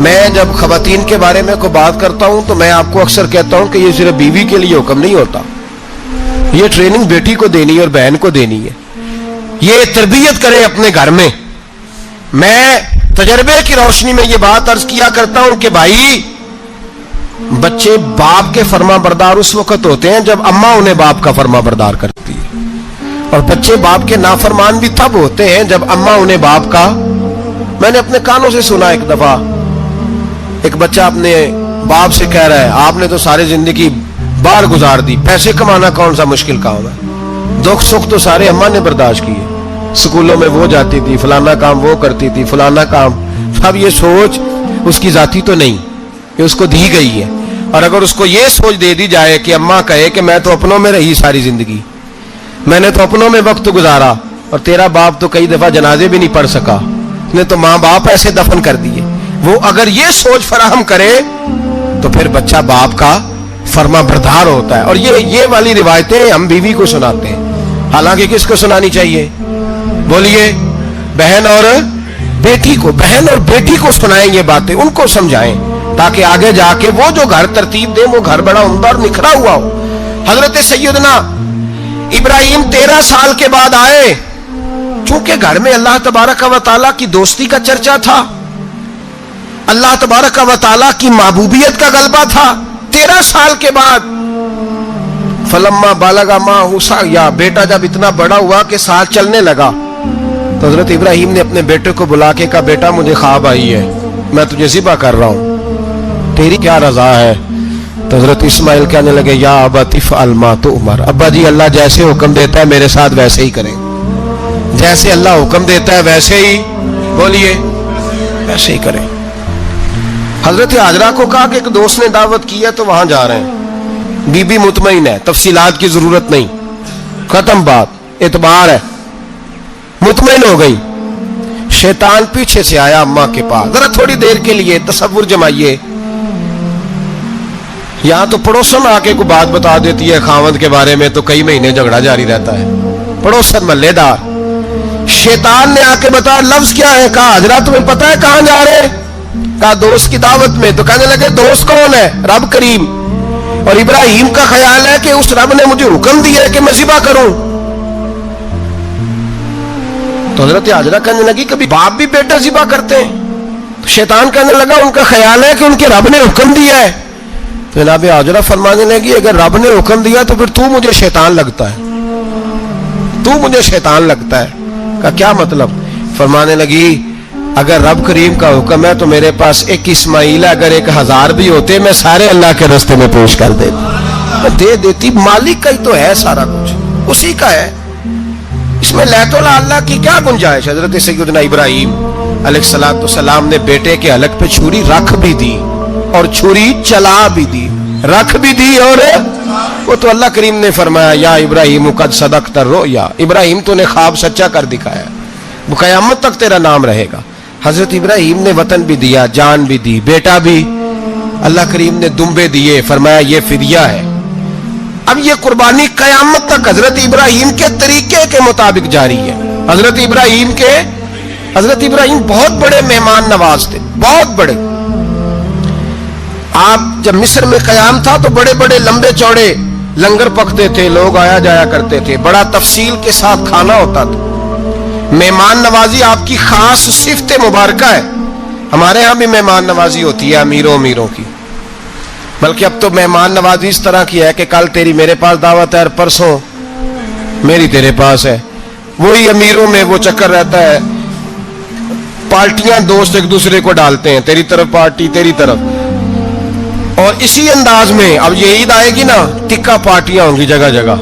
میں جب خواتین کے بارے میں کوئی بات کرتا ہوں تو میں آپ کو اکثر کہتا ہوں کہ یہ صرف بیوی کے لیے حکم نہیں ہوتا، یہ ٹریننگ بیٹی کو دینی ہے اور بہن کو دینی ہے، یہ تربیت کریں اپنے گھر میں۔ میں تجربے کی روشنی میں یہ بات عرض کیا کرتا ہوں کہ بھائی بچے باپ کے فرما بردار اس وقت ہوتے ہیں جب اماں انہیں باپ کا فرما بردار کرتی ہے، اور بچے باپ کے نافرمان بھی تب ہوتے ہیں جب اماں انہیں باپ کا۔ میں نے اپنے کانوں سے سنا ایک دفعہ ایک بچہ اپنے باپ سے کہہ رہا ہے آپ نے تو ساری زندگی باہر گزار دی، پیسے کمانا کون سا مشکل کام ہے، دکھ سکھ تو سارے اماں نے برداشت کیے، سکولوں میں وہ جاتی تھی، فلانا کام وہ کرتی تھی، فلانا کام۔ اب یہ سوچ اس کی ذاتی تو نہیں، یہ اس کو دی گئی ہے، اور اگر اس کو یہ سوچ دے دی جائے کہ اماں کہے کہ میں تو اپنوں میں رہی ساری زندگی، میں نے تو اپنوں میں وقت گزارا، اور تیرا باپ تو کئی دفعہ جنازے بھی نہیں پڑھ سکا، نے تو ماں باپ ایسے دفن کر دیے، وہ اگر یہ سوچ فراہم کرے تو پھر بچہ باپ کا فرما بردار ہوتا ہے۔ اور یہ والی روایتیں ہم بیوی کو سناتے ہیں، حالانکہ کس کو سنانی چاہیے؟ بولیے، بہن اور بیٹی کو۔ بہن اور بیٹی کو سنائیں یہ باتیں، ان کو سمجھائیں، تاکہ آگے جا کے وہ جو گھر ترتیب دیں وہ گھر بڑا عمدہ اور نکھرا ہوا ہو۔ حضرت سیدنا ابراہیم 13 سال کے بعد آئے، چونکہ گھر میں اللہ تبارک و تعالیٰ کی دوستی کا چرچا تھا، اللہ تبارک و تعالیٰ کی محبوبیت کا غلبہ تھا۔ 13 سال کے بعد فلما بالغ معہ سعیا، بیٹا جب اتنا بڑا ہوا کہ ساتھ چلنے لگا تو حضرت ابراہیم نے اپنے بیٹے کو بلا کے کہا بیٹا مجھے خواب آئی ہے، میں تجھے ذبح کر رہا ہوں، تیری کیا رضا ہے؟ تو حضرت اسماعیل کہنے لگے یا ابت افعل ما تؤمر، ابا جی اللہ جیسے حکم دیتا ہے میرے ساتھ ویسے ہی کریں، جیسے اللہ حکم دیتا ہے ویسے ہی، بولیے، ویسے ہی کریں۔ حضرت حاجرہ کو کہا کہ ایک دوست نے دعوت کی ہے تو وہاں جا رہے ہیں، بی بی مطمئن ہے، تفصیلات کی ضرورت نہیں، ختم بات، اعتبار ہے، مطمئن ہو گئی۔ شیطان پیچھے سے آیا اماں کے پاس، ذرا تھوڑی دیر کے لیے تصور جمائیے، یہاں تو پڑوسن آ کے کوئی بات بتا دیتی ہے خاوند کے بارے میں تو کئی مہینے جھگڑا جاری رہتا ہے، پڑوسن محلے دار۔ شیطان نے آ کے بتایا لفظ کیا ہے؟ کہا حضرت تمہیں پتا ہے کہاں جا رہے ہیں؟ کہا دوست کی دعوت میں۔ تو کہنے لگے دوست کون ہے؟ رب کریم، اور ابراہیم کا خیال ہے کہ اس رب نے مجھے حکم دیا ہے کہ میں ذبح کروں۔ تو حضرت حاجرہ کہنے لگی کبھی باپ بھی بیٹا ذبح کرتے ہیں؟ تو شیطان کہنے لگا ان کا خیال ہے کہ ان کے رب نے حکم دیا ہے۔ تو جناب حاجرہ فرمانے لگی اگر رب نے حکم دیا تو پھر تو مجھے شیطان لگتا ہے، تو مجھے شیطان لگتا ہے۔ کا کیا مطلب؟ فرمانے لگی اگر رب کریم کا حکم ہے تو میرے پاس ایک اسماعیل ہے، اگر 1000 بھی ہوتے میں سارے اللہ کے راستے میں پیش کر دیتی، دے دیتی، مالک کا ہی تو ہے سارا کچھ، اسی کا ہے، اس میں لیت اللہ کی کیا گنجائش؟ حضرت سیدنا ابراہیم علیہ السلام نے بیٹے کے حلق پہ چھری رکھ بھی دی اور چھری چلا بھی دی، رکھ بھی دی، اور وہ تو اللہ کریم نے فرمایا یا ابراہیم قد صدقت الرؤیا، ابراہیم تو نے خواب سچا کر دکھایا، وہ قیامت تک تیرا نام رہے گا۔ حضرت ابراہیم نے وطن بھی دیا، جان بھی دی، بیٹا بھی، اللہ کریم نے دمبے دیے، فرمایا یہ فدیہ ہے۔ اب یہ قربانی قیامت تک حضرت ابراہیم کے طریقے کے مطابق جاری ہے۔ حضرت ابراہیم بہت بڑے مہمان نواز تھے، بہت بڑے۔ آپ جب مصر میں قیام تھا تو بڑے بڑے لمبے چوڑے لنگر پکتے تھے، لوگ آیا جایا کرتے تھے، بڑا تفصیل کے ساتھ کھانا ہوتا تھا۔ مہمان نوازی آپ کی خاص صفت مبارکہ ہے، ہمارے ہاں بھی مہمان نوازی ہوتی ہے امیروں کی، بلکہ اب تو مہمان نوازی اس طرح کی ہے کہ کل تیری میرے پاس دعوت ہے اور پرسوں میری تیرے پاس ہے، وہی امیروں میں وہ چکر رہتا ہے، پارٹیاں دوست ایک دوسرے کو ڈالتے ہیں، تیری طرف پارٹی تیری طرف، اور اسی انداز میں اب یہ عید آئے گی نا ٹکا پارٹیاں ہوں گی جگہ جگہ،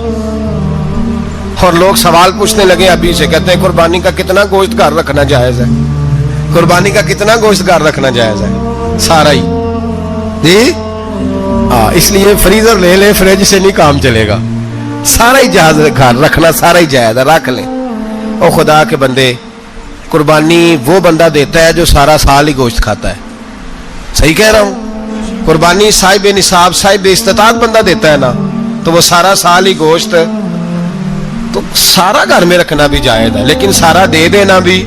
اور لوگ سوال پوچھنے لگے ابھی سے، کہتے ہیں قربانی کا کتنا گوشت گھر رکھنا جائز ہے؟ قربانی کا کتنا گوشت گھر رکھنا جائز ہے؟ سارا ہی جی، اس لیے فریزر لے لیں، فریج سے نہیں کام چلے گا، سارا ہی جائز گھر رکھنا، سارا ہی جائز ہے، رکھ لیں۔ اور خدا کے بندے، قربانی وہ بندہ دیتا ہے جو سارا سال ہی گوشت کھاتا ہے، صحیح کہہ رہا ہوں؟ قربانی صاحب نصاب، صاحب استطاعت بندہ دیتا ہے نا، تو وہ سارا سال ہی گوشت، تو سارا گھر میں رکھنا بھی جائز ہے، لیکن سارا دے دینا بھی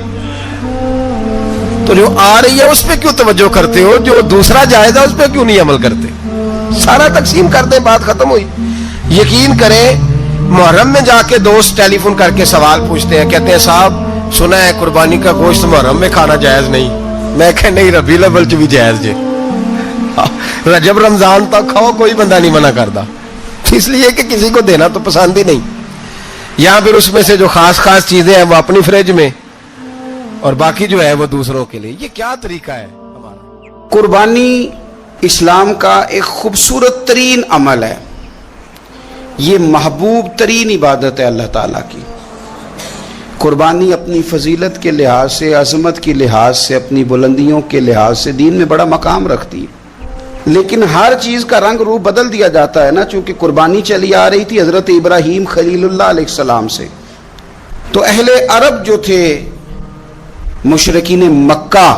تو جو آ رہی ہے اس پہ کیوں توجہ کرتے ہو؟ جو دوسرا جائز ہے اس پہ کیوں نہیں عمل کرتے؟ سارا تقسیم کر دیں، بات ختم ہوئی۔ یقین کریں محرم میں جا کے دوست ٹیلی فون کر کے سوال پوچھتے ہیں، کہتے ہیں صاحب سنا ہے قربانی کا گوشت محرم میں کھانا جائز نہیں۔ میں کہ نہیں، ربیع الاول چ بھی جائز جے، رجب رمضان تک کھاؤ، کوئی بندہ نہیں منع کرتا، اس لیے کہ کسی کو دینا تو پسند ہی نہیں۔ یہاں پھر اس میں سے جو خاص خاص چیزیں ہیں وہ اپنی فریج میں، اور باقی جو ہے وہ دوسروں کے لیے۔ یہ کیا طریقہ ہے ہمارا؟ قربانی اسلام کا ایک خوبصورت ترین عمل ہے، یہ محبوب ترین عبادت ہے اللہ تعالیٰ کی۔ قربانی اپنی فضیلت کے لحاظ سے، عظمت کے لحاظ سے، اپنی بلندیوں کے لحاظ سے دین میں بڑا مقام رکھتی ہے، لیکن ہر چیز کا رنگ روپ بدل دیا جاتا ہے نا، چونکہ قربانی چلی آ رہی تھی حضرت ابراہیم خلیل اللہ علیہ السلام سے، تو اہل عرب جو تھے مشرکین مکہ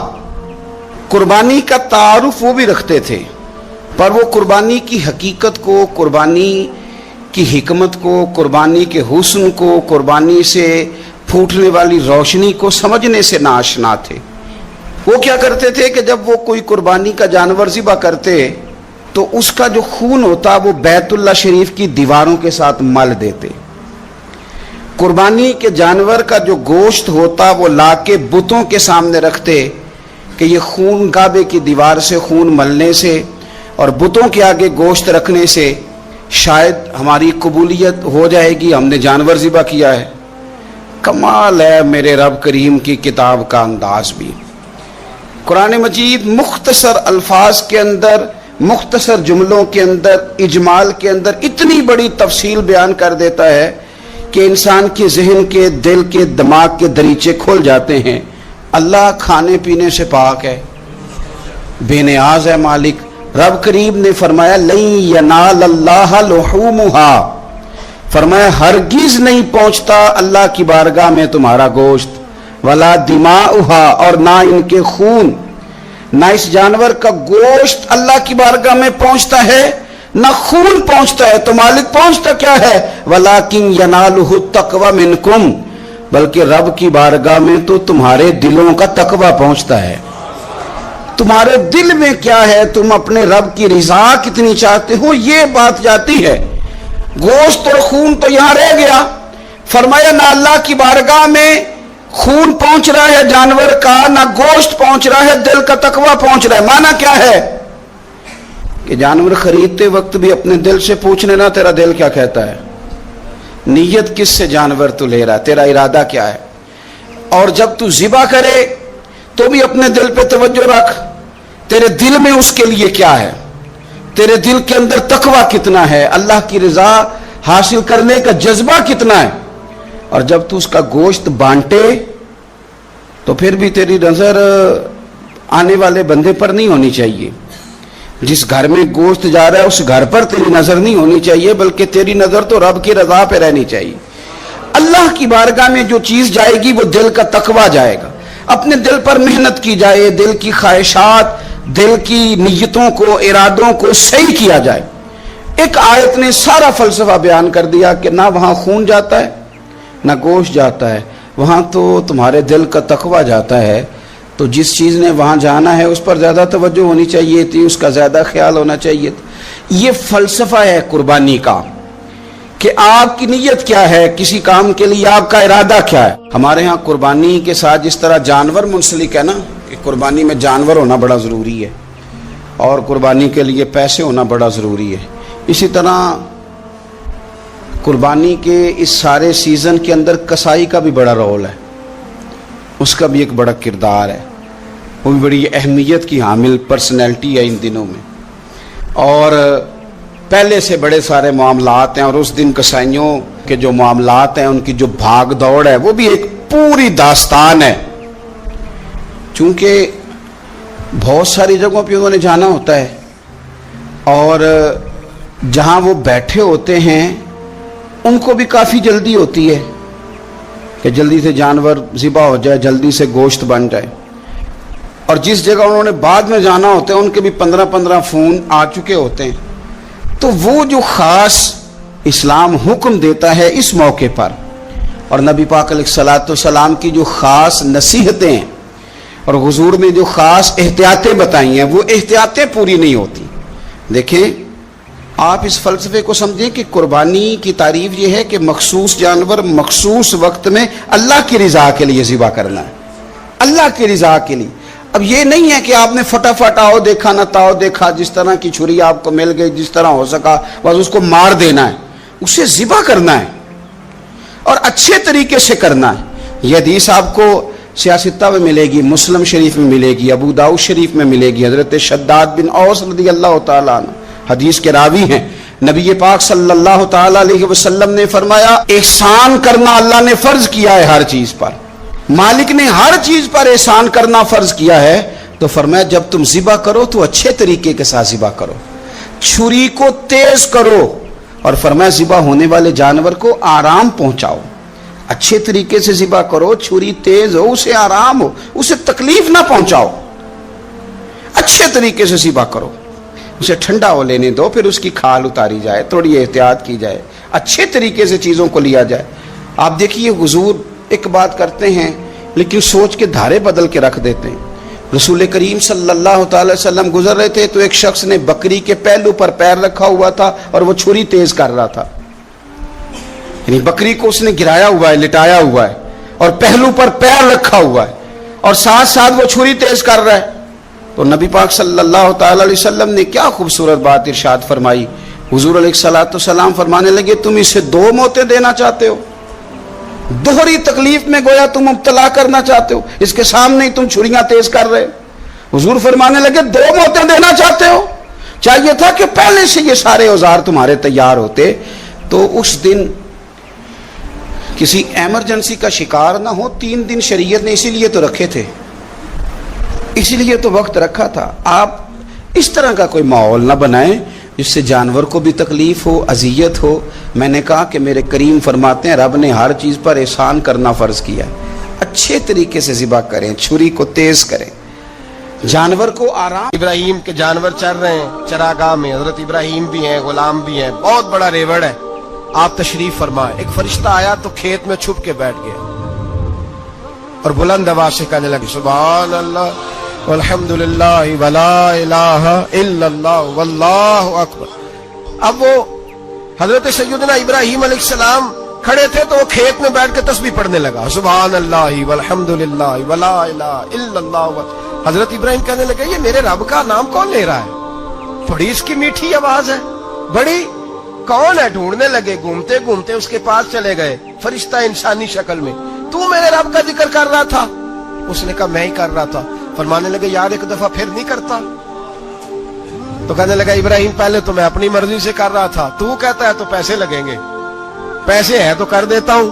قربانی کا تعارف وہ بھی رکھتے تھے، پر وہ قربانی کی حقیقت کو، قربانی کی حکمت کو، قربانی کے حسن کو، قربانی سے پھوٹنے والی روشنی کو سمجھنے سے ناآشنا تھے۔ وہ کیا کرتے تھے کہ جب وہ کوئی قربانی کا جانور ذبح کرتے تو اس کا جو خون ہوتا وہ بیت اللہ شریف کی دیواروں کے ساتھ مل دیتے۔ قربانی کے جانور کا جو گوشت ہوتا وہ لا کے بتوں کے سامنے رکھتے کہ یہ خون کعبے کی دیوار سے خون ملنے سے اور بتوں کے آگے گوشت رکھنے سے شاید ہماری قبولیت ہو جائے گی، ہم نے جانور ذبح کیا ہے۔ کمال ہے میرے رب کریم کی کتاب کا انداز بھی۔ قرآن مجید مختصر الفاظ کے اندر، مختصر جملوں کے اندر، اجمال کے اندر اتنی بڑی تفصیل بیان کر دیتا ہے کہ انسان کے ذہن کے، دل کے، دماغ کے دریچے کھل جاتے ہیں۔ اللہ کھانے پینے سے پاک ہے، بے نیاز ہے مالک۔ رب کریم نے فرمایا لَن يَنَالَ اللَّهَ لُحُومُهَا، فرمایا ہرگز نہیں پہنچتا اللہ کی بارگاہ میں تمہارا گوشت، وَلَا دِمَاؤُهَا، اور نہ ان کے خون، نہ اس جانور کا گوشت اللہ کی بارگاہ میں پہنچتا ہے، نہ خون پہنچتا ہے، تو مالک پہنچتا کیا ہے؟ وَلَٰكِن يَنَالُهُ التَّقْوَىٰ مِنْكُمْ، بلکہ رب کی بارگاہ میں تو تمہارے دلوں کا تقویٰ پہنچتا ہے۔ تمہارے دل میں کیا ہے، تم اپنے رب کی رضا کتنی چاہتے ہو، یہ بات جاتی ہے۔ گوشت اور خون تو یہاں رہ گیا، فرمایا نہ اللہ کی بارگاہ میں خون پہنچ رہا ہے جانور کا، نہ گوشت پہنچ رہا ہے، دل کا تقویٰ پہنچ رہا ہے۔ معنی کیا ہے کہ جانور خریدتے وقت بھی اپنے دل سے پوچھ لینا تیرا دل کیا کہتا ہے، نیت کس سے جانور تو لے رہا ہے، تیرا ارادہ کیا ہے، اور جب تو ذبح کرے تو بھی اپنے دل پہ توجہ رکھ، تیرے دل میں اس کے لیے کیا ہے، تیرے دل کے اندر تقویٰ کتنا ہے، اللہ کی رضا حاصل کرنے کا جذبہ کتنا ہے۔ اور جب تو اس کا گوشت بانٹے تو پھر بھی تیری نظر آنے والے بندے پر نہیں ہونی چاہیے، جس گھر میں گوشت جا رہا ہے اس گھر پر تیری نظر نہیں ہونی چاہیے، بلکہ تیری نظر تو رب کی رضا پہ رہنی چاہیے۔ اللہ کی بارگاہ میں جو چیز جائے گی وہ دل کا تقویٰ جائے گا، اپنے دل پر محنت کی جائے، دل کی خواہشات، دل کی نیتوں کو، ارادوں کو صحیح کیا جائے۔ ایک آیت نے سارا فلسفہ بیان کر دیا کہ نہ وہاں خون جاتا ہے نہ گوشت جاتا ہے، وہاں تو تمہارے دل کا تقویٰ جاتا ہے، تو جس چیز نے وہاں جانا ہے اس پر زیادہ توجہ ہونی چاہیے تھی، اس کا زیادہ خیال ہونا چاہیے تھا۔ یہ فلسفہ ہے قربانی کا کہ آپ کی نیت کیا ہے، کسی کام کے لیے آپ کا ارادہ کیا ہے۔ ہمارے ہاں قربانی کے ساتھ جس طرح جانور منسلک ہے نا، کہ قربانی میں جانور ہونا بڑا ضروری ہے اور قربانی کے لیے پیسے ہونا بڑا ضروری ہے، اسی طرح قربانی کے اس سارے سیزن کے اندر کسائی کا بھی بڑا رول ہے، اس کا بھی ایک بڑا کردار ہے، وہ بھی بڑی اہمیت کی حامل پرسنالٹی ہے ان دنوں میں، اور پہلے سے بڑے سارے معاملات ہیں، اور اس دن کسائیوں کے جو معاملات ہیں ان کی جو بھاگ دوڑ ہے وہ بھی ایک پوری داستان ہے، چونکہ بہت ساری جگہوں پہ انہوں نے جانا ہوتا ہے، اور جہاں وہ بیٹھے ہوتے ہیں ان کو بھی کافی جلدی ہوتی ہے کہ جلدی سے جانور ذبح ہو جائے، جلدی سے گوشت بن جائے، اور جس جگہ انہوں نے بعد میں جانا ہوتا ہے ان کے بھی 15 فون آ چکے ہوتے ہیں۔ تو وہ جو خاص اسلام حکم دیتا ہے اس موقع پر، اور نبی پاک علیہ الصلوۃ والسلام کی جو خاص نصیحتیں ہیں اور حضور نے جو خاص احتیاطیں بتائی ہیں وہ احتیاطیں پوری نہیں ہوتی. دیکھیں آپ اس فلسفے کو سمجھیں کہ قربانی کی تعریف یہ ہے کہ مخصوص جانور مخصوص وقت میں اللہ کی رضا کے لیے ذبح کرنا ہے, اللہ کی رضا کے لیے. اب یہ نہیں ہے کہ آپ نے فٹافٹ آؤ دیکھا نہ تاؤ دیکھا, جس طرح کی چھری آپ کو مل گئی جس طرح ہو سکا بس اس کو مار دینا ہے. اسے ذبح کرنا ہے اور اچھے طریقے سے کرنا ہے. یہ حدیث آپ کو سیاستہ میں ملے گی, مسلم شریف میں ملے گی, ابو داؤد شریف میں ملے گی. حضرت شداد بن اوس رضی اللہ تعالیٰ عنہ حدیث کے راوی ہیں. نبی پاک صلی اللہ تعالیٰ علیہ وسلم نے فرمایا احسان کرنا اللہ نے فرض کیا ہے ہر چیز پر. مالک نے ہر چیز پر احسان کرنا فرض کیا ہے. تو فرمایا جب تم ذبح کرو تو اچھے طریقے کے ساتھ ذبح کرو, چھری کو تیز کرو, اور فرمایا ذبح ہونے والے جانور کو آرام پہنچاؤ. اچھے طریقے سے ذبح کرو, چھری تیز ہو, اسے آرام ہو, اسے تکلیف نہ پہنچاؤ. اچھے طریقے سے ذبح کرو, اسے ٹھنڈا ہو لینے دو, پھر اس کی کھال اتاری جائے, تھوڑی احتیاط کی جائے, اچھے طریقے سے چیزوں کو لیا جائے. آپ دیکھیے حضور ایک بات کرتے ہیں لیکن سوچ کے دھارے بدل کے رکھ دیتے ہیں. رسول کریم صلی اللہ تعالی وسلم گزر رہے تھے تو ایک شخص نے بکری کے پہلو پر پیر رکھا ہوا تھا اور وہ چھری تیز کر رہا تھا. یعنی بکری کو اس نے گرایا ہوا ہے, لٹایا ہوا ہے اور پہلو پر پیر رکھا ہوا ہے اور ساتھ ساتھ وہ چھری تیز کر رہا ہے. تو نبی پاک صلی اللہ تعالی علیہ وسلم نے کیا خوبصورت بات ارشاد فرمائی. حضور علیہ الصلوۃ والسلام فرمانے لگے تم اسے دو موتیں دینا چاہتے ہو, دوہری تکلیف میں گویا تم مبتلا کرنا چاہتے ہو, اس کے سامنے ہی تم چھریاں تیز کر رہے ہو. حضور فرمانے لگے دو موتیں دینا چاہتے ہو, چاہیے تھا کہ پہلے سے یہ سارے اوزار تمہارے تیار ہوتے تو اس دن کسی ایمرجنسی کا شکار نہ ہو. 3 دن شریعت نے اسی لیے تو رکھے تھے, اسی لیے تو وقت رکھا تھا. آپ اس طرح کا کوئی ماحول نہ بنائیں جس سے جانور کو بھی تکلیف ہو, اذیت ہو. میں نے کہا کہ میرے کریم فرماتے ہیں رب نے ہر چیز پر احسان کرنا فرض کیا ہے. اچھے طریقے سے ذبح کریں, چھری کو تیز کریں, جانور کو آرام. ابراہیم کے جانور چر رہے ہیں چراگاہ میں, حضرت ابراہیم بھی ہیں, غلام بھی ہیں, بہت بڑا ریوڑ ہے. آپ تشریف فرمائے, ایک فرشتہ آیا تو کھیت میں چھپ کے بیٹھ گیا اور بلند آواز سے کہنے لگے سبحان اللہ والحمدللہ ولا الہ الا اللہ واللہ اکبر. اب وہ حضرت سیدنا ابراہیم علیہ السلام کھڑے تھے تو وہ کھیت میں بیٹھ کے تسبیح پڑھنے لگا سبحان اللہ والحمدللہ ولا الہ الا اللہ. حضرت ابراہیم کہنے لگے یہ میرے رب کا نام کون لے رہا ہے, بڑی اس کی میٹھی آواز ہے, بڑی کون ہے. ڈھونڈنے لگے, گھومتے گھومتے اس کے پاس چلے گئے, فرشتہ انسانی شکل میں. تو میرے رب کا ذکر کر رہا تھا؟ اس نے کہا میں ہی کر رہا تھا. فرمانے لگے یار ایک دفعہ پھر نہیں کرتا؟ تو کہنے لگا ابراہیم پہلے تو میں اپنی مرضی سے کر رہا تھا, تو کہتا ہے تو پیسے لگیں گے, پیسے ہیں تو کر دیتا ہوں.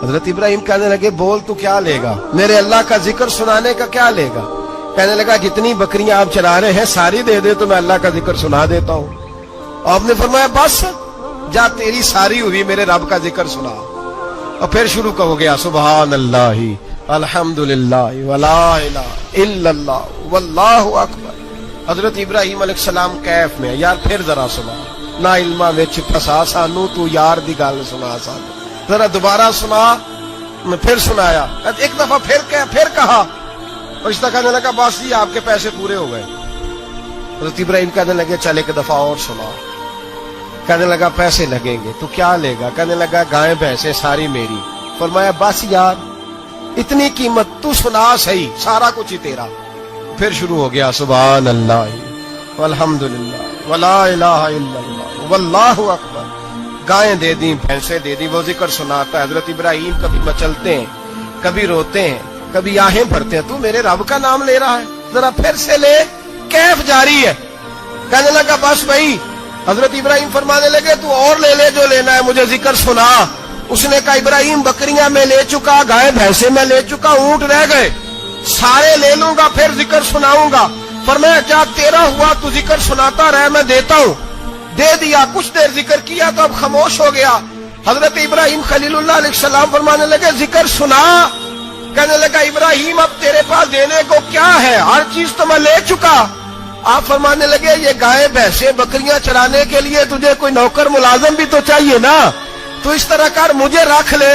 حضرت ابراہیم کہنے لگے بول تو کیا لے گا, میرے اللہ کا ذکر سنانے کا کیا لے گا؟ کہنے لگا جتنی بکریاں آپ چرا رہے ہیں ساری دے دے تو میں اللہ کا ذکر سنا دیتا ہوں. آپ نے فرمایا بس جا تیری ساری ہوئی, میرے رب کا ذکر سنا. اور پھر شروع ہو گیا سبحان اللہ الحمدللہ ولا الہ الا اللہ واللہ اکبر. حضرت ابراہیم علیہ السلام کیف میں, یار پھر ذرا سنا, نا علما وچ پھسا سانو, تو یار دی گل سنا سانو, ذرا دوبارہ سنا. میں پھر سنایا, ایک دفعہ پھر کہا. فرشتہ کہنے لگا بس جی آپ کے پیسے پورے ہو گئے. حضرت ابراہیم کہنے لگے چل ایک دفعہ اور سنا. کہنے لگا پیسے لگیں گے. تو کیا لے گا؟ کہنے لگا گائیں بھینسیں ساری میری. فرمایا بس یار اتنی قیمت, تو سنا صحیح, سارا کچھ ہی تیرا. پھر شروع ہو گیا سبحان اللہ والحمدللہ ولا الہ الا اللہ واللہ اکبر. گائیں دے دیں, بھینسیں دے دیں, وہ ذکر سناتا ہے. حضرت ابراہیم کبھی مچلتے ہیں, کبھی روتے ہیں, کبھی آہیں بھرتے ہیں. تو میرے رب کا نام لے رہا ہے, ذرا پھر سے لے. کیف جاری ہے. کہنے لگا بس بھائی. حضرت ابراہیم فرمانے لگے تو اور لے لے جو لینا ہے, مجھے ذکر سنا. اس نے کہا ابراہیم بکریاں میں لے چکا, گائے بھینسیں میں لے چکا, اونٹ رہ گئے, سارے لے لوں گا پھر ذکر سناؤں گا. فرمایا کیا تیرا ہوا, تو ذکر سناتا رہ, میں دیتا ہوں. دے دیا. کچھ دیر ذکر کیا تو اب خاموش ہو گیا. حضرت ابراہیم خلیل اللہ علیہ السلام فرمانے لگے ذکر سنا. کہنے لگا ابراہیم اب تیرے پاس دینے کو کیا ہے, ہر چیز تو میں لے چکا. آپ فرمانے لگے یہ گائے بھینسیں بکریاں چرانے کے لیے تجھے کوئی نوکر ملازم بھی تو چاہیے نا, تو اس طرح کر مجھے رکھ لے,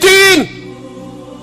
3,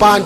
5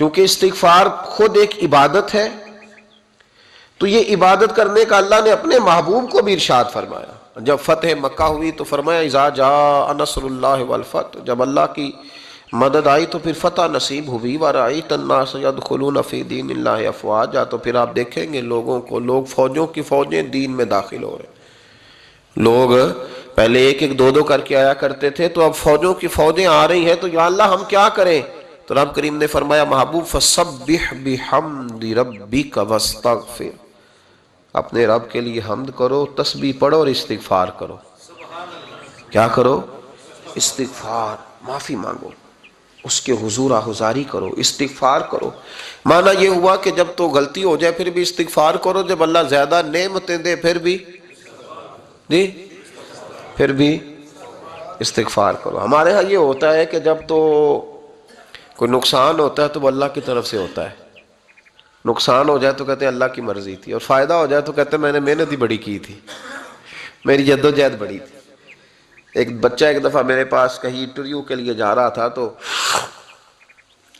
چونکہ استغفار خود ایک عبادت ہے، تو یہ عبادت کرنے کا اللہ نے اپنے محبوب کو بھی ارشاد فرمایا۔ جب فتح مکہ ہوئی تو فرمایا اذا جاء نصر اللہ والفتح، جب اللہ کی مدد آئی تو پھر فتح نصیب ہوئی، وَرَأَيْتَ النَّاسَ يَدْخُلُونَ فِي دِينِ اللَّهِ أَفْوَاجًا، تو پھر آپ دیکھیں گے لوگوں کو، لوگ فوجوں کی فوجیں دین میں داخل ہو رہے ہیں۔ لوگ پہلے ایک ایک دو دو کر کے آیا کرتے تھے، تو اب فوجوں کی فوجیں آ رہی ہیں، تو یا اللہ ہم کیا کریں؟ تو رب کریم نے فرمایا محبوب فَسَبِّحْ بِحَمْدِ رَبِّكَ وَاسْتَغْفِرْ، اپنے رب کے لیے حمد کرو، تسبیح پڑھو اور استغفار کرو۔ کیا کرو؟ استغفار، معافی مانگو، اس کے حضور آہذاری کرو، استغفار کرو۔ معنی یہ ہوا کہ جب تو غلطی ہو جائے پھر بھی استغفار کرو، جب اللہ زیادہ نعمتیں دے پھر بھی استغفار کرو۔ ہمارے ہاں یہ ہوتا ہے کہ جب تو کوئی نقصان ہوتا ہے تو وہ اللہ کی طرف سے ہوتا ہے، نقصان ہو جائے تو کہتے ہیں اللہ کی مرضی تھی، اور فائدہ ہو جائے تو کہتے ہیں میں نے محنت ہی بڑی کی تھی، میری جدوجہد بڑی تھی۔ ایک بچہ ایک دفعہ میرے پاس کہیں انٹرویو کے لیے جا رہا تھا، تو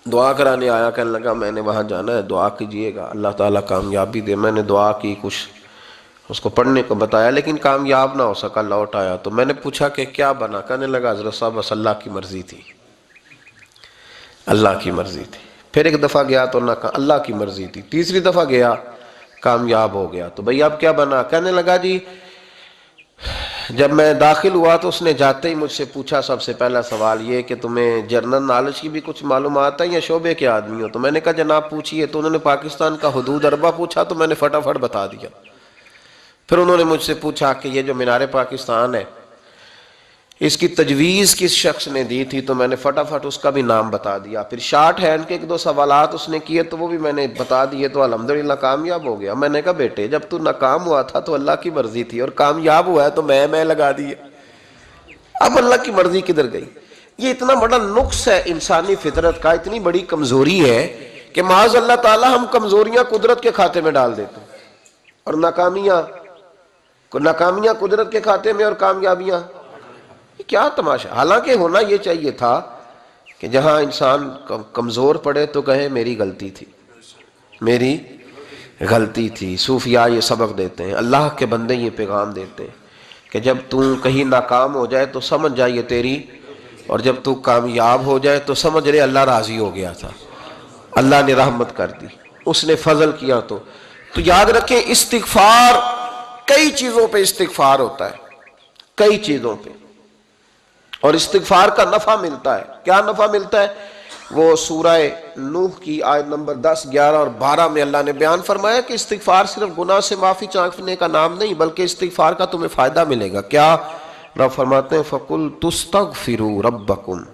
دعا کرانے آیا، کہنے لگا میں نے وہاں جانا ہے، دعا کیجئے گا اللہ تعالیٰ کامیابی دے۔ میں نے دعا کی، کچھ اس کو پڑھنے کو بتایا، لیکن کامیاب نہ ہو سکا، لوٹ آیا۔ تو میں نے پوچھا کہ کیا بنا؟ کہنے لگا حضرت صاحب بس اللہ کی مرضی تھی، اللہ کی مرضی تھی۔ پھر ایک دفعہ گیا تو نہ کہا اللہ کی مرضی تھی، تیسری دفعہ گیا کامیاب ہو گیا۔ تو بھئی اب کیا بنا؟ کہنے لگا جی جب میں داخل ہوا تو اس نے جاتے ہی مجھ سے پوچھا سب سے پہلا سوال یہ کہ تمہیں جنرل نالج کی بھی کچھ معلومات ہے یا شعبے کے آدمی ہو؟ تو میں نے کہا جناب پوچھئے۔ تو انہوں نے پاکستان کا حدود اربع پوچھا تو میں نے فٹافٹ بتا دیا۔ پھر انہوں نے مجھ سے پوچھا کہ یہ جو مینار پاکستان ہے اس کی تجویز کس شخص نے دی تھی؟ تو میں نے فٹافٹ اس کا بھی نام بتا دیا۔ پھر شارٹ ہینڈ کے ایک دو سوالات اس نے کیے تو وہ بھی میں نے بتا دیے، تو الحمدللہ کامیاب ہو گیا۔ میں نے کہا بیٹے جب تو ناکام ہوا تھا تو اللہ کی مرضی تھی، اور کامیاب ہوا ہے تو میں لگا دیے، اب اللہ کی مرضی کدھر گئی؟ یہ اتنا بڑا نقص ہے انسانی فطرت کا، اتنی بڑی کمزوری ہے کہ معاذ اللہ تعالی ہم کمزوریاں قدرت کے کھاتے میں ڈال دیتے ہیں، اور ناکامیاں قدرت کے کھاتے میں، اور کامیابیاں کیا تماشا۔ حالانکہ ہونا یہ چاہیے تھا کہ جہاں انسان کمزور پڑے تو کہے میری غلطی تھی، میری غلطی تھی۔ صوفیاء یہ سبق دیتے ہیں، اللہ کے بندے یہ پیغام دیتے ہیں کہ جب تو کہیں ناکام ہو جائے تو سمجھ جائے تیری، اور جب تو کامیاب ہو جائے تو سمجھ رہے اللہ راضی ہو گیا تھا، اللہ نے رحمت کر دی، اس نے فضل کیا۔ تو یاد رکھیں استغفار، کئی چیزوں پہ استغفار ہوتا ہے، کئی چیزوں پہ، اور استغفار کا نفع ملتا ہے۔ کیا نفع ملتا ہے؟ وہ سورہ نوح کی آیت نمبر 10، 11 اور 12 میں اللہ نے بیان فرمایا کہ استغفار صرف گناہ سے معافی چاہنے کا نام نہیں، بلکہ استغفار کا تمہیں فائدہ ملے گا۔ کیا؟ رب فرماتے ہیں فَقُلْ تُسْتَغْفِرُوا رَبَّكُمْ،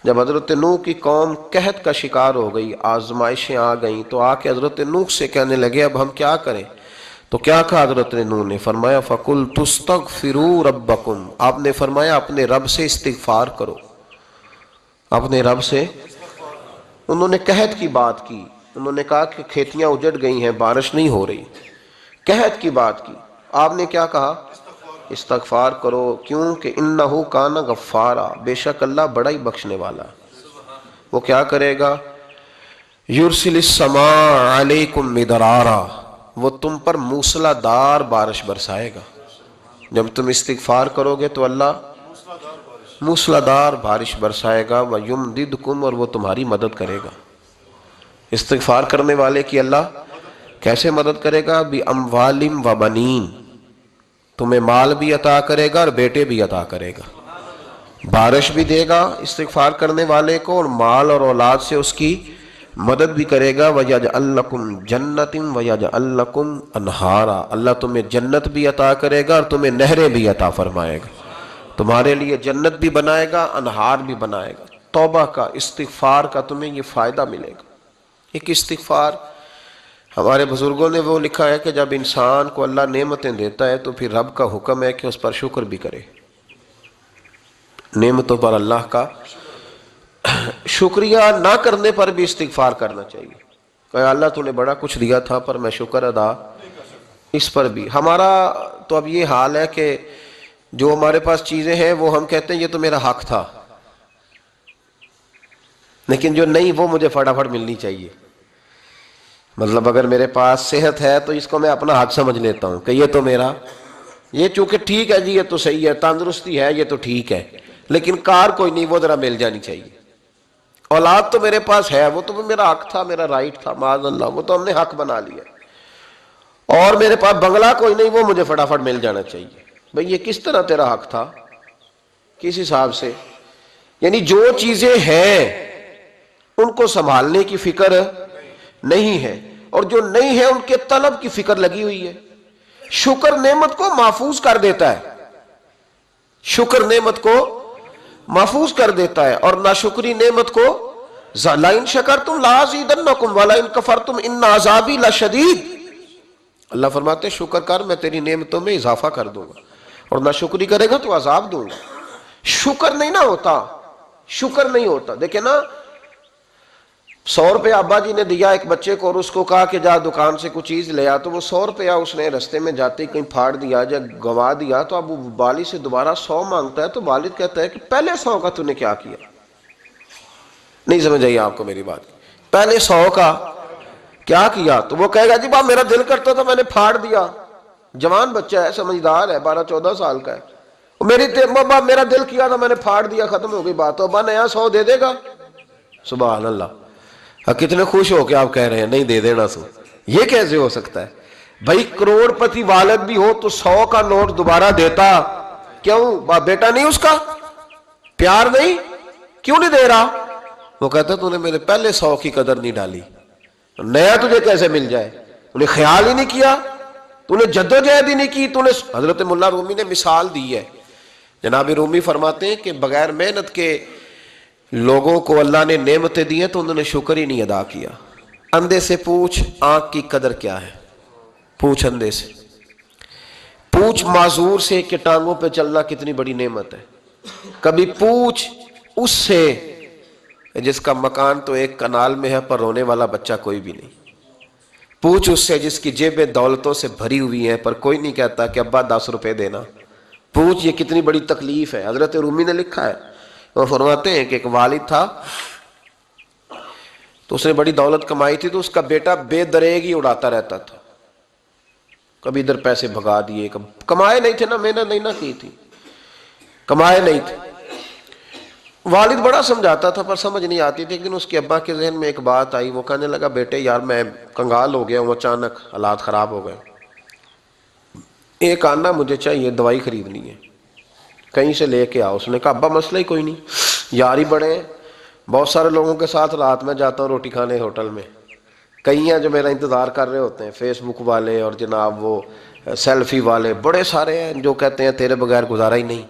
جب حضرت نوح کی قوم قحط کا شکار ہو گئی، آزمائشیں آ گئیں، تو آ کے حضرت نوح سے کہنے لگے اب ہم کیا کریں؟ تو کیا کہا حضرت نوح نے؟ فرمایا فَقُلْ تُسْتَغْفِرُوا رَبَّكُمْ، آپ نے فرمایا اپنے رب سے استغفار کرو، اپنے رب سے۔ انہوں نے قحط کی بات کی، انہوں نے کہا کہ کھیتیاں اجڑ گئی ہیں، بارش نہیں ہو رہی، قحط کی بات کی۔ آپ نے کیا کہا؟ استغفار کرو، کیوں کہ انہو کان غفارا، بے شک اللہ بڑا ہی بخشنے والا۔ وہ کیا کرے گا؟ یرسل السماء علیکم مدرارا، وہ تم پر موسلا دار بارش برسائے گا۔ جب تم استغفار کرو گے تو اللہ موسلا دار بارش برسائے گا، وَيُمْدِدْكُمْ، اور وہ تمہاری مدد کرے گا۔ استغفار کرنے والے کی اللہ کیسے مدد کرے گا؟ بِأَمْوَالٍ وَبَنِينَ، تمہیں مال بھی عطا کرے گا اور بیٹے بھی عطا کرے گا، بارش بھی دے گا استغفار کرنے والے کو، اور مال اور اولاد سے اس کی مدد بھی کرے گا۔ وَيَجْعَلْ لَكُمْ جَنَّةٍ وَيَجْعَلْ لَكُمْ أَنْهَارًا، اللہ تمہیں جنت بھی عطا کرے گا اور تمہیں نہریں بھی عطا فرمائے گا، تمہارے لیے جنت بھی بنائے گا، انہار بھی بنائے گا۔ توبہ کا، استغفار کا تمہیں یہ فائدہ ملے گا۔ ایک استغفار، ہمارے بزرگوں نے وہ لکھا ہے کہ جب انسان کو اللہ نعمتیں دیتا ہے تو پھر رب کا حکم ہے کہ اس پر شکر بھی کرے، نعمتوں پر اللہ کا شکریہ نہ کرنے پر بھی استغفار کرنا چاہیے کہ اللہ تو نے بڑا کچھ دیا تھا پر میں شکر ادا اس پر بھی۔ ہمارا تو اب یہ حال ہے کہ جو ہمارے پاس چیزیں ہیں وہ ہم کہتے ہیں یہ تو میرا حق تھا، لیکن جو نہیں وہ مجھے فٹافٹ ملنی چاہیے. مطلب اگر میرے پاس صحت ہے تو اس کو میں اپنا حق سمجھ لیتا ہوں کہ یہ تو میرا، یہ چونکہ ٹھیک ہے جی، یہ تو صحیح ہے، تندرستی ہے، یہ تو ٹھیک ہے، لیکن کار کوئی نہیں، وہ ذرا مل جانی چاہیے. اولاد تو میرے پاس ہے، وہ تو میرا حق تھا، میرا رائٹ تھا، معاذ اللہ وہ تو ہم نے حق بنا لیا. اور میرے پاس بنگلہ کوئی نہیں، وہ مجھے فٹافٹ مل جانا چاہیے. بھئی یہ کس طرح تیرا حق تھا، کس حساب سے؟ یعنی جو چیزیں ہیں ان کو سنبھالنے کی فکر نہیں ہے، اور جو نہیں ہے ان کے طلب کی فکر لگی ہوئی ہے. شکر نعمت کو محفوظ کر دیتا ہے، شکر نعمت کو محفوظ کر دیتا ہے، اور ناشکری نعمت کو لَئِن شَكَرْتُمْ لَأَزِيدَنَّكُمْ وَلَئِن كَفَرْتُمْ إِنَّ عَذَابِي لَشَدِيدٌ. اللہ فرماتے ہیں شکر کر، میں تیری نعمتوں میں اضافہ کر دوں گا، اور ناشکری کرے گا تو عذاب دوں گا. شکر نہیں نہ ہوتا، شکر نہیں ہوتا. دیکھیں نا، 100 روپے ابا جی نے دیا ایک بچے کو، اور اس کو کہا کہ جا دکان سے کچھ چیز لے آ، تو وہ 100 روپیہ اس نے رستے میں جاتے کہیں پھاڑ دیا یا گوا دیا، تو اب وہ والد سے دوبارہ 100 مانگتا ہے، تو والد کہتا ہے کہ پہلے 100 کا تو نے کیا کیا؟ نہیں سمجھ آئی آپ کو میری بات؟ پہلے 100 کا کیا کیا؟ تو وہ کہے گا جی باپ میرا دل کرتا تھا میں نے پھاڑ دیا. جوان بچہ ہے، سمجھدار ہے، 12-14 سال کا ہے. میرا دل کیا تھا میں نے پھاڑ دیا، ختم ہو گئی بات. تو ابا نیا 100 دے دے گا؟ سبحان اللہ. کتنے خوش ہو کے آپ کہہ رہے ہیں نہیں دے دینا سو. یہ کیسے ہو سکتا ہے بھائی؟ کروڑ پتی والد بھی ہو تو 100 کا نوٹ دوبارہ دیتا کیوں؟ بیٹا نہیں اس کا پیار نہیں، کیوں نہیں دے رہا؟ وہ کہتا تو نے میرے پہلے 100 کی قدر نہیں ڈالی، نیا تجھے کیسے مل جائے؟ تو نے خیال ہی نہیں کیا، تو نے جدوجہد ہی نہیں کی. تو نے حضرت مولا رومی نے مثال دی ہے. جناب رومی فرماتے ہیں کہ بغیر محنت کے لوگوں کو اللہ نے نعمتیں دی ہیں تو انہوں نے شکر ہی نہیں ادا کیا. اندھے سے پوچھ آنکھ کی قدر کیا ہے، پوچھ اندھے سے، پوچھ معذور سے کہ ٹانگوں پہ چلنا کتنی بڑی نعمت ہے. کبھی پوچھ اس سے جس کا مکان تو ایک کنال میں ہے پر رونے والا بچہ کوئی بھی نہیں. پوچھ اس سے جس کی جیبیں دولتوں سے بھری ہوئی ہیں پر کوئی نہیں کہتا کہ ابا 10 روپے دینا. پوچھ یہ کتنی بڑی تکلیف ہے. حضرت رومی نے لکھا ہے، وہ فرماتے ہیں کہ ایک والد تھا تو اس نے بڑی دولت کمائی تھی، تو اس کا بیٹا بے دریغ ہی اڑاتا رہتا تھا. کبھی ادھر پیسے بھگا دیے، کمائے نہیں تھے نا، محنت نہیں نہ کی تھی، کمائے نہیں تھے. والد بڑا سمجھاتا تھا پر سمجھ نہیں آتی تھی. ایک دن اس کے ابا کے ذہن میں ایک بات آئی، وہ کہنے لگا بیٹے یار میں کنگال ہو گیا ہوں، اچانک حالات خراب ہو گئے، ایک آنا مجھے چاہیے، دوائی خریدنی ہے، کہیں سے لے کے آؤ. اس نے کہا ابا مسئلہ ہی کوئی نہیں، یار ہی بڑے ہیں، بہت سارے لوگوں کے ساتھ رات میں جاتا ہوں روٹی کھانے ہوٹل میں، کئی ہیں جو میرا انتظار کر رہے ہوتے ہیں، فیس بک والے اور جناب وہ سیلفی والے بڑے سارے ہیں جو کہتے ہیں تیرے بغیر گزارا ہی نہیں.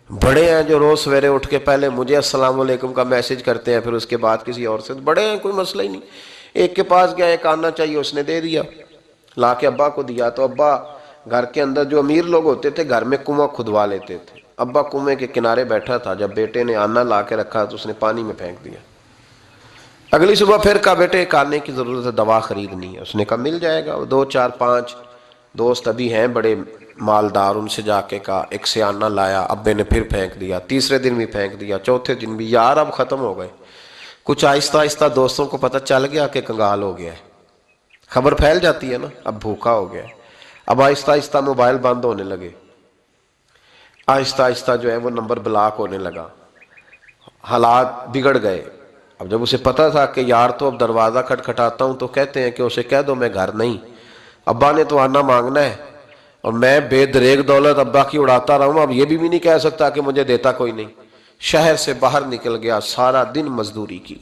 بڑے ہیں جو روز سویرے اٹھ کے پہلے مجھے السلام علیکم کا میسج کرتے ہیں، پھر اس کے بعد کسی اور سے. بڑے ہیں، کوئی مسئلہ ہی نہیں. ایک کے پاس گیا، ایک آنا چاہیے، اس نے دے دیا، لا کے ابا کو دیا. تو ابا گھر کے اندر جو امیر لوگ ہوتے تھے گھر میں کنواں کھدوا لیتے تھے. ابا کنویں کے کنارے بیٹھا تھا، جب بیٹے نے آنا لا کے رکھا تو اس نے پانی میں پھینک دیا. اگلی صبح پھر کہا بیٹے ایک آنے کی ضرورت ہے، دوا خریدنی ہے. اس نے کہا مل جائے گا. 2 4 5 دوست ابھی ہیں بڑے مالدار، ان سے جا کے کہا، ایک سے آنا لایا، ابے نے پھر پھینک دیا، تیسرے دن بھی پھینک دیا، چوتھے دن بھی. یار اب ختم ہو گئے. کچھ آہستہ آہستہ دوستوں کو پتہ چل گیا کہ کنگال ہو گیا ہے، خبر پھیل جاتی ہے نا، اب بھوکا ہو گیا ہے. اب آہستہ آہستہ موبائل بند ہونے لگے، آہستہ آہستہ جو ہے وہ نمبر بلاک ہونے لگا، حالات بگڑ گئے. اب جب اسے پتہ تھا کہ یار تو اب دروازہ کھٹکھٹاتا ہوں تو کہتے ہیں کہ اسے کہہ دو میں گھر نہیں، ابا نے تو آنا مانگنا ہے، اور میں بے دریغ دولت ابا کی اڑاتا رہا ہوں، اب یہ بھی نہیں کہہ سکتا کہ مجھے دیتا کوئی نہیں. شہر سے باہر نکل گیا، سارا دن مزدوری کی،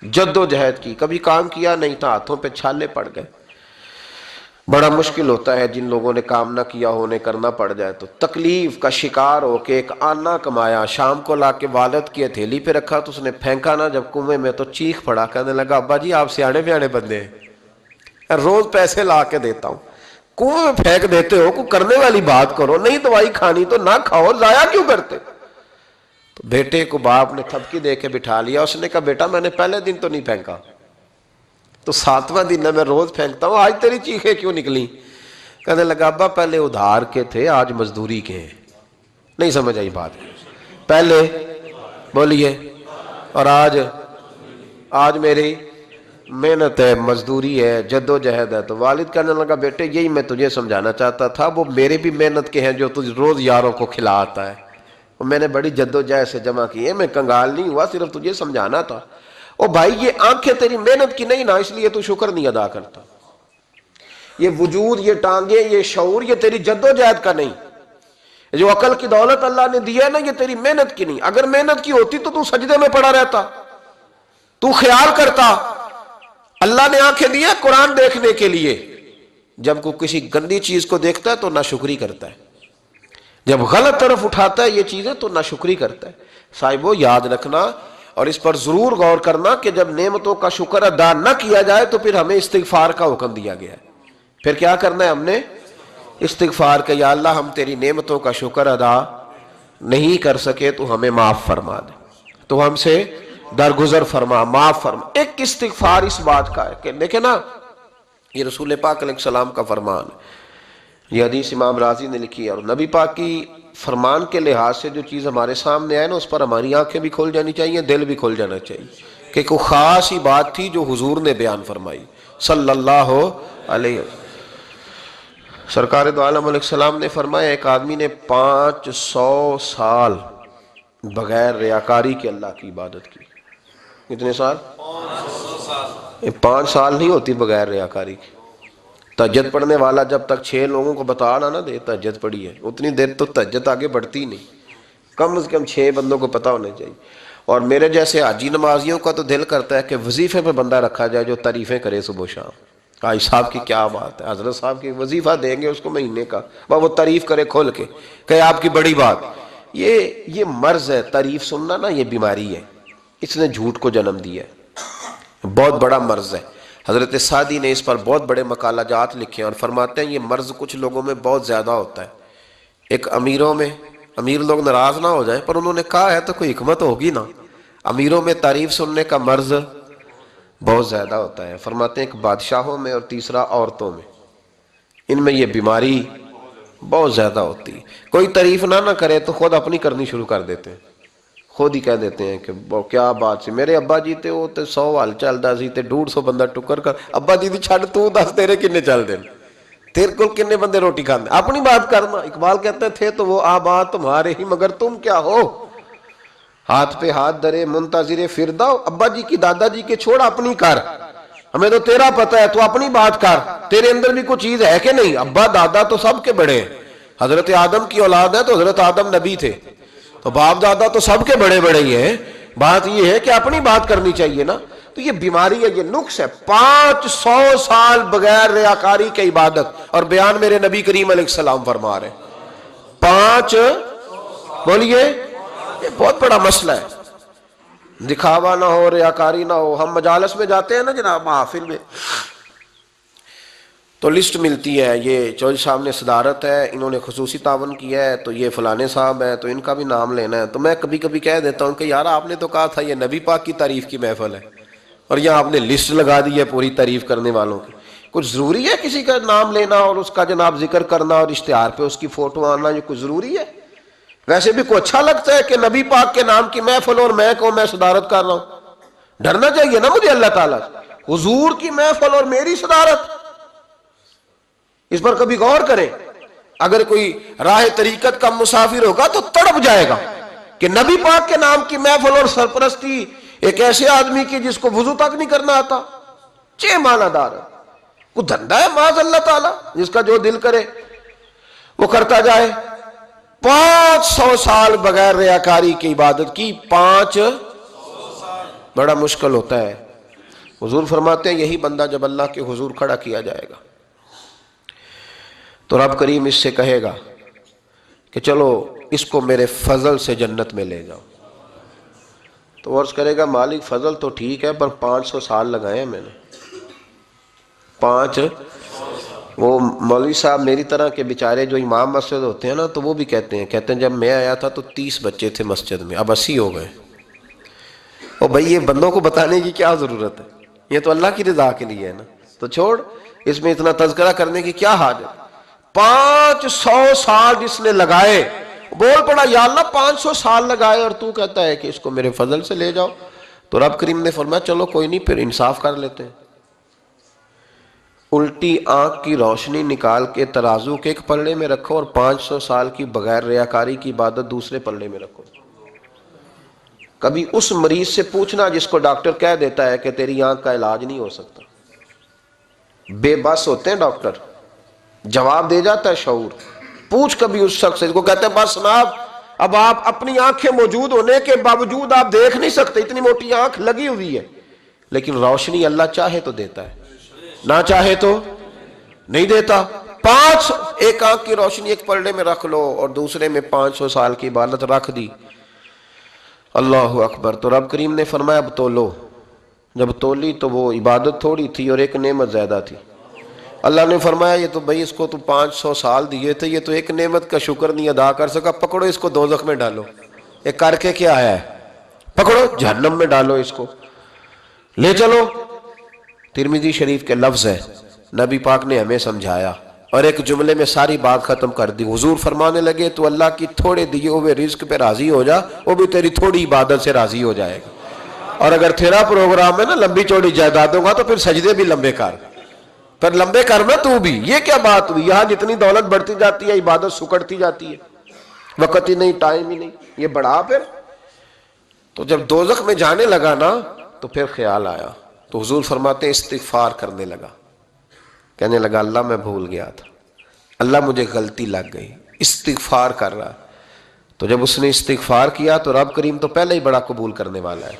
جد و جہد کی، کبھی کام کیا نہیں تھا، ہاتھوں پہ چھالے پڑ گئے. بڑا مشکل ہوتا ہے جن لوگوں نے کام نہ کیا ہو، انہیں کرنا پڑ جائے تو. تکلیف کا شکار ہو کے ایک آنا کمایا، شام کو لا کے والد کی ہتھیلی پہ رکھا تو اس نے پھینکا نا جب کنویں میں تو چیخ پڑا، کہنے لگا ابا جی آپ سیانے بیانے بندے ہیں، روز پیسے لا کے دیتا ہوں، کنویں میں پھینک دیتے ہو، کوئی کرنے والی بات کرو. نہیں دوائی کھانی تو نہ کھاؤ، ضائع کیوں کرتے؟ تو بیٹے کو باپ نے تھپکی دے کے بٹھا لیا. اس نے کہا بیٹا میں نے پہلے دن تو نہیں پھینکا، تو 7واں دن میں روز پھینکتا ہوں، آج تیری چیخیں کیوں نکلی؟ کہنے لگا ابا پہلے ادھار کے تھے آج مزدوری کے ہیں. نہیں سمجھ آئی بات؟ پہلے بولیے اور آج آج میری محنت ہے، مزدوری ہے، جد و جہد ہے. تو والد کہنے لگا بیٹے یہی میں تجھے سمجھانا چاہتا تھا، وہ میرے بھی محنت کے ہیں جو تجھ روز یاروں کو کھلا آتا ہے. میں نے بڑی جد و جہد سے جمع کی ہے، میں کنگال نہیں ہوا، صرف تجھے سمجھانا تھا. او بھائی یہ آنکھیں تیری محنت کی نہیں نا، اس لیے تو شکر نہیں ادا کرتا. یہ وجود، یہ ٹانگیں، یہ شعور، یہ تیری جد و جہد کا نہیں. جو عقل کی دولت اللہ نے دی ہے نا، یہ تیری محنت کی نہیں. اگر محنت کی ہوتی تو سجدے میں پڑا رہتا، تو خیال کرتا. اللہ نے آنکھیں دی ہے قرآن دیکھنے کے لیے. جب کوئی کسی گندی چیز کو دیکھتا ہے تو ناشکری کرتا ہے، جب غلط طرف اٹھاتا ہے یہ چیزیں تو ناشکری کرتا ہے. صاحبو یاد رکھنا اور اس پر ضرور غور کرنا کہ جب نعمتوں کا شکر ادا نہ کیا جائے تو پھر ہمیں استغفار کا حکم دیا گیا ہے. پھر کیا کرنا ہے ہم نے؟ استغفار کہ یا اللہ ہم تیری نعمتوں کا شکر ادا نہیں کر سکے تو ہمیں معاف فرما دے، تو ہم سے درگزر فرما، معاف فرما. ایک استغفار اس بات کا ہے کہ دیکھیں نا، یہ رسول پاک علیہ السلام کا فرمان ہے. یہ حدیث امام رازی نے لکھی ہے، اور نبی پاک کی فرمان کے لحاظ سے جو چیز ہمارے سامنے آئے نا اس پر ہماری آنکھیں بھی کھل جانی چاہیے، دل بھی کھل جانا چاہیے کہ کوئی خاص ہی بات تھی جو حضور نے بیان فرمائی صلی اللہ علیہ وسلم. سرکار دو عالم علیہ السلام نے فرمایا ایک آدمی نے 500 سال بغیر ریاکاری کے اللہ کی عبادت کی. کتنے سال؟ 5 سال نہیں ہوتی بغیر ریاکاری کی. تہجد پڑھنے والا جب تک 6 لوگوں کو بتا نہ دے تہجد پڑھی ہے، اتنی دیر تو تہجد آگے بڑھتی نہیں. کم از کم 6 بندوں کو پتا ہونے چاہیے. اور میرے جیسے حاجی نمازیوں کا تو دل کرتا ہے کہ وظیفے پہ بندہ رکھا جائے جو تعریفیں کرے صبح و شام. حاجی صاحب کی کیا بات ہے، حضرت صاحب کی وظیفہ دیں گے اس کو مہینے کا، وہ تعریف کرے کھول کے کہ آپ کی بڑی بات. یہ مرض ہے، تعریف سننا نا یہ بیماری ہے، اس نے جھوٹ کو جنم دیا ہے، بہت بڑا مرض ہے. حضرت سعدی نے اس پر بہت بڑے مقالہ جات لکھے ہیں اور فرماتے ہیں یہ مرض کچھ لوگوں میں بہت زیادہ ہوتا ہے. ایک امیروں میں، امیر لوگ ناراض نہ ہو جائیں پر انہوں نے کہا ہے تو کوئی حکمت ہوگی نا، امیروں میں تعریف سننے کا مرض بہت زیادہ ہوتا ہے. فرماتے ہیں ایک بادشاہوں میں اور تیسرا عورتوں میں، ان میں یہ بیماری بہت زیادہ ہوتی ہے. کوئی تعریف نہ کرے تو خود اپنی کرنی شروع کر دیتے ہیں، خود ہی کہہ دیتے ہیں کہ کیا بات سی میرے ابا جی تے وہ تے 100 حال چلدا سی تے 150 بندہ ٹکر کر ابا جی دی چھڑ تو دس تیرے کنے چل دین، تیرے کو کنے بندے روٹی کھاندے، اپنی بات کرنا. اقبال کہتے تھے تو وہ آباد تمہارے ہی مگر تم کیا ہو، ہاتھ پہ ہاتھ درے منتظر فرداؤ. ابا جی کی دادا جی کے چھوڑ اپنی کر، ہمیں تو تیرا پتہ ہے تو اپنی بات کر، تیرے اندر بھی کوئی چیز ہے کہ نہیں. ابا دادا تو سب کے بڑے ہیں، حضرت آدم کی اولاد ہے تو حضرت آدم نبی تھے، تو باپ دادا تو سب کے بڑے بڑے ہی ہیں. بات یہ ہے کہ اپنی بات کرنی چاہیے نا. تو یہ بیماری ہے، یہ نقص ہے. 500 سال بغیر ریاکاری کی عبادت، اور بیان میرے نبی کریم علیہ السلام فرما رہے ہیں 5، بولیے، یہ بہت بڑا مسئلہ ہے. دکھاوا نہ ہو، ریاکاری نہ ہو. ہم مجالس میں جاتے ہیں نا جناب، محافل میں، تو لسٹ ملتی ہے، یہ چودھری صاحب نے صدارت ہے، انہوں نے خصوصی تعاون کیا ہے، تو یہ فلانے صاحب ہے تو ان کا بھی نام لینا ہے. تو میں کبھی کبھی کہہ دیتا ہوں کہ یار آپ نے تو کہا تھا یہ نبی پاک کی تعریف کی محفل ہے، اور یہاں آپ نے لسٹ لگا دی ہے پوری تعریف کرنے والوں کی. کچھ ضروری ہے کسی کا نام لینا اور اس کا جناب ذکر کرنا اور اشتہار پہ اس کی فوٹو آنا، یہ کچھ ضروری ہے؟ ویسے بھی کوئی اچھا لگتا ہے کہ نبی پاک کے نام کی محفل اور میں کو میں صدارت کر رہا ہوں؟ ڈرنا چاہیے نا مجھے اللہ تعالیٰ سے. حضور کی محفل اور میری صدارت، اس پر کبھی غور کریں. اگر کوئی راہ طریقت کا مسافر ہوگا تو تڑپ جائے گا کہ نبی پاک کے نام کی محفل اور سرپرستی ایک ایسے آدمی کی جس کو وضو تک نہیں کرنا آتا. چھ معنی دار ہے، کوئی دھندا ہے معاذ اللہ تعالیٰ، جس کا جو دل کرے وہ کرتا جائے. 500 سال بغیر ریاکاری کی عبادت کی، 500 بڑا مشکل ہوتا ہے. حضور فرماتے ہیں یہی بندہ جب اللہ کے حضور کھڑا کیا جائے گا تو رب کریم اس سے کہے گا کہ چلو اس کو میرے فضل سے جنت میں لے جاؤ. تو عرض کرے گا مالک فضل تو ٹھیک ہے پر 500 سال لگائے ہیں میں نے. 5، وہ مولوی صاحب میری طرح کے بیچارے جو امام مسجد ہوتے ہیں نا تو وہ بھی کہتے ہیں جب میں آیا تھا تو 30 بچے تھے مسجد میں، اب 80 ہو گئے. اور بھائی یہ بندوں کو بتانے کی کیا ضرورت ہے، یہ تو اللہ کی رضا کے لیے ہے نا، تو چھوڑ اس میں اتنا تذکرہ کرنے کی کیا حاجت. 500 سال جس نے لگائے، بول پڑا یا اللہ 500 سال لگائے اور تو کہتا ہے کہ اس کو میرے فضل سے لے جاؤ. تو رب کریم نے فرمایا چلو کوئی نہیں، پھر انصاف کر لیتے ہیں، الٹی آنکھ کی روشنی نکال کے ترازو کے ایک پلڑے میں رکھو اور 500 سال کی بغیر ریاکاری کی عبادت دوسرے پلڑے میں رکھو۔ کبھی اس مریض سے پوچھنا جس کو ڈاکٹر کہہ دیتا ہے کہ تیری آنکھ کا علاج نہیں ہو سکتا، بے بس ہوتے ہیں ڈاکٹر، جواب دے جاتا ہے شعور۔ پوچھ کبھی اس شخص سے، کو کہتے ہیں بس جناب اب آپ اپنی آنکھیں موجود ہونے کے باوجود آپ دیکھ نہیں سکتے، اتنی موٹی آنکھ لگی ہوئی ہے، لیکن روشنی اللہ چاہے تو دیتا ہے، نہ چاہے تو نہیں دیتا۔ 500 ایک آنکھ کی روشنی ایک پلڑے میں رکھ لو اور دوسرے میں 500 سال کی عبادت رکھ دی، اللہ اکبر۔ تو رب کریم نے فرمایا اب تولو، جب تولی تو وہ عبادت تھوڑی تھی اور ایک نعمت زیادہ تھی۔ اللہ نے فرمایا یہ تو بھائی اس کو تو 500 سال دیے تھے، یہ تو ایک نعمت کا شکر نہیں ادا کر سکا، پکڑو اس کو دوزخ میں ڈالو۔ یہ کر کے کیا آیا ہے؟ پکڑو جہنم میں ڈالو اس کو، لے چلو۔ ترمذی شریف کے لفظ ہے، نبی پاک نے ہمیں سمجھایا اور ایک جملے میں ساری بات ختم کر دی۔ حضور فرمانے لگے تو اللہ کی تھوڑے دیے ہوئے رزق پہ راضی ہو جا، وہ بھی تیری تھوڑی عبادت سے راضی ہو جائے گا۔ اور اگر تیرا پروگرام ہے نا لمبی چوڑی جائیدادوں کا، تو پھر سجدے بھی لمبے کر، پھر لمبے کرنا تو بھی۔ یہ کیا بات ہوئی؟ یہاں جتنی دولت بڑھتی جاتی ہے عبادت سکڑتی جاتی ہے، وقت ہی نہیں، ٹائم ہی نہیں، یہ بڑھا۔ پھر تو جب دوزخ میں جانے لگا نا تو پھر خیال آیا، تو حضور فرماتے استغفار کرنے لگا، کہنے لگا اللہ میں بھول گیا تھا، اللہ مجھے غلطی لگ گئی، استغفار کر رہا۔ تو جب اس نے استغفار کیا تو رب کریم تو پہلے ہی بڑا قبول کرنے والا ہے،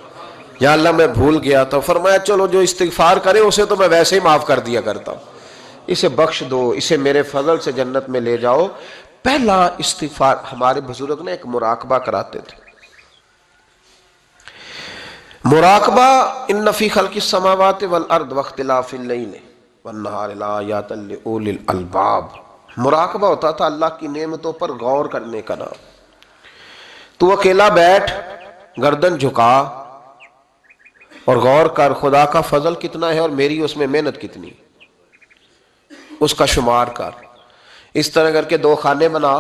یا اللہ میں بھول گیا تھا، فرمایا چلو جو استغفار کرے اسے تو میں ویسے ہی معاف کر دیا کرتا ہوں، اسے بخش دو، اسے میرے فضل سے جنت میں لے جاؤ۔ پہلا استغفار۔ ہمارے بزرگ نے ایک مراقبہ کراتے تھے، مراقبہ ان فی خلق السماوات والارض واختلاف اللیل والنہار لآیات لأولی الالباب۔ مراقبہ ہوتا تھا اللہ کی نعمتوں پر غور کرنے کا نام۔ تو اکیلا بیٹھ، گردن جھکا اور غور کر خدا کا فضل کتنا ہے اور میری اس میں محنت کتنی، اس کا شمار کر۔ اس طرح کر کے 2 خانے بنا،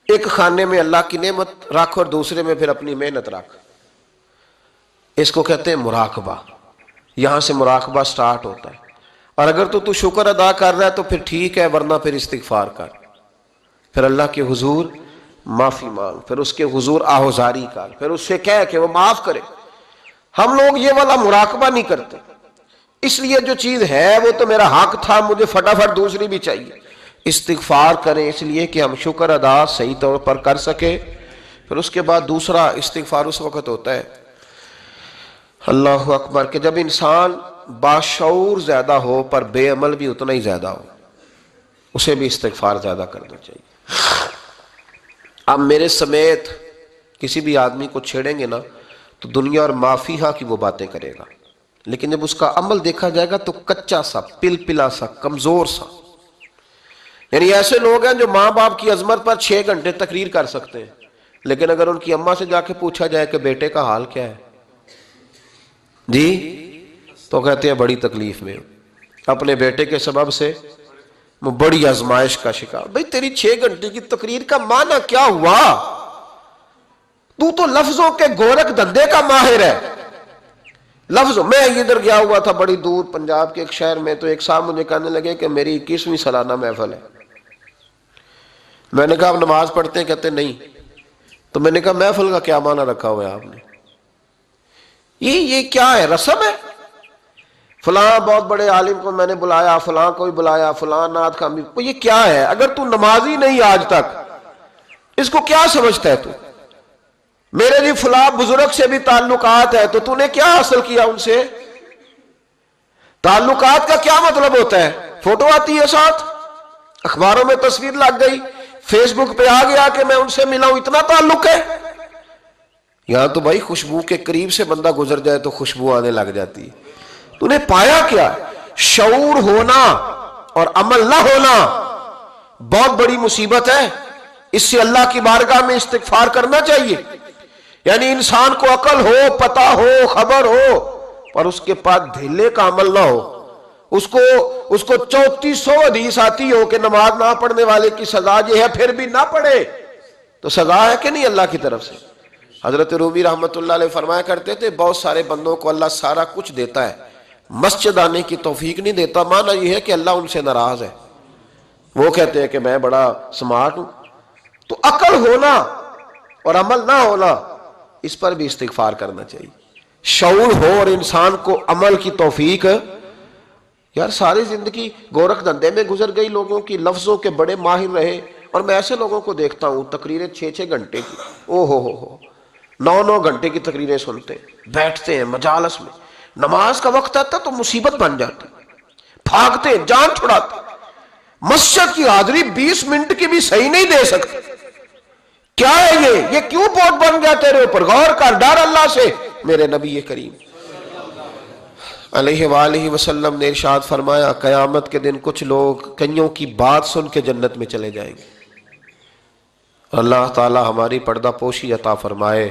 ایک خانے میں اللہ کی نعمت رکھ اور دوسرے میں پھر اپنی محنت رکھ۔ اس کو کہتے ہیں مراقبہ۔ یہاں سے مراقبہ سٹارٹ ہوتا ہے۔ اور اگر تو شکر ادا کر رہا ہے تو پھر ٹھیک ہے، ورنہ پھر استغفار کر، پھر اللہ کے حضور معافی مانگ، پھر اس کے حضور آہوزاری کر، پھر اس سے کہہ کہ وہ معاف کرے۔ ہم لوگ یہ والا مراقبہ نہیں کرتے، اس لیے جو چیز ہے وہ تو میرا حق تھا، مجھے فٹافٹ دوسری بھی چاہیے۔ استغفار کریں اس لیے کہ ہم شکر ادا صحیح طور پر کر سکے۔ پھر اس کے بعد دوسرا استغفار اس وقت ہوتا ہے اللہ اکبر کہ جب انسان باشعور زیادہ ہو پر بے عمل بھی اتنا ہی زیادہ ہو، اسے بھی استغفار زیادہ کرنا چاہیے۔ اب میرے سمیت کسی بھی آدمی کو چھیڑیں گے نا تو دنیا اور مافیہا کی وہ باتیں کرے گا، لیکن جب اس کا عمل دیکھا جائے گا تو کچا سا، پلپلا سا، کمزور سا۔ یعنی ایسے لوگ ہیں جو ماں باپ کی عظمت پر 6 گھنٹے تقریر کر سکتے ہیں، لیکن اگر ان کی اماں سے جا کے پوچھا جائے کہ بیٹے کا حال کیا ہے جی، تو کہتے ہیں بڑی تکلیف میں اپنے بیٹے کے سبب سے وہ بڑی آزمائش کا شکار۔ بھئی تیری 6 گھنٹے کی تقریر کا معنی کیا ہوا؟ تو لفظوں کے گورکھ دھندے کا ماہر ہے۔ لفظ، میں ادھر گیا ہوا تھا بڑی دور پنجاب کے ایک شہر میں، تو ایک صاحب مجھے کہنے لگے کہ میری 21ویں سالانہ محفل ہے۔ میں نے کہا آپ نماز پڑھتے ہیں؟ کہتے نہیں۔ تو میں نے کہا محفل کا کیا معنی رکھا ہوا ہے آپ نے؟ یہ کیا ہے؟ رسم ہے؟ فلاں بہت بڑے عالم کو میں نے بلایا، فلاں کو بھی بلایا، فلاں نعت خامی، یہ کیا ہے؟ اگر تو نمازی نہیں آج تک، اس کو کیا سمجھتا ہے تو؟ میرے جی فلاں بزرگ سے بھی تعلقات ہے، تو نے کیا حاصل کیا ان سے؟ تعلقات کا کیا مطلب ہوتا ہے؟ فوٹو آتی ہے ساتھ، اخباروں میں تصویر لگ گئی، فیس بک پہ آ گیا کہ میں ان سے ملا ہوں، اتنا تعلق ہے؟ یہاں تو بھائی خوشبو کے قریب سے بندہ گزر جائے تو خوشبو آنے لگ جاتی ہے۔ تو نے پایا کیا؟ شعور ہونا اور عمل نہ ہونا بہت بڑی مصیبت ہے۔ اس سے اللہ کی بارگاہ میں استغفار کرنا چاہیے۔ یعنی انسان کو عقل ہو، پتہ ہو، خبر ہو، اور اس کے پاس دھیلے کا عمل نہ ہو۔ اس کو 3400 حدیث آتی ہو کہ نماز نہ پڑھنے والے کی سزا یہ ہے، پھر بھی نہ پڑھے، تو سزا ہے کہ نہیں اللہ کی طرف سے؟ حضرت رومی رحمۃ اللہ علیہ فرمایا کرتے تھے بہت سارے بندوں کو اللہ سارا کچھ دیتا ہے، مسجد آنے کی توفیق نہیں دیتا، معنی یہ ہے کہ اللہ ان سے ناراض ہے۔ وہ کہتے ہیں کہ میں بڑا سمارٹ ہوں۔ تو عقل ہونا اور عمل نہ ہونا، اس پر بھی استغفار کرنا چاہیے۔ شعور ہو اور انسان کو عمل کی توفیق، یار ساری زندگی گورکھ دھندے میں گزر گئی لوگوں کی، لفظوں کے بڑے ماہر رہے، اور میں ایسے لوگوں کو دیکھتا ہوں تقریریں 6-6 گھنٹے کی، او ہو 9-9 گھنٹے کی تقریریں سنتے ہیں، بیٹھتے ہیں مجالس میں، نماز کا وقت آتا تو مصیبت بن جاتی، بھاگتے ہیں، جان چھڑاتے، مسجد کی حاضری 20 منٹ کی بھی صحیح نہیں دے سکتے۔ کیا ہے یہ کیوں بوجھ بن گیا تیرے اوپر؟ غور کر، ڈر اللہ سے۔ میرے نبی کریم علیہ وآلہ وسلم نے ارشاد فرمایا قیامت کے دن کچھ لوگ کئیوں کی بات سن کے جنت میں چلے جائیں گے۔ اللہ تعالی ہماری پردہ پوشی عطا فرمائے۔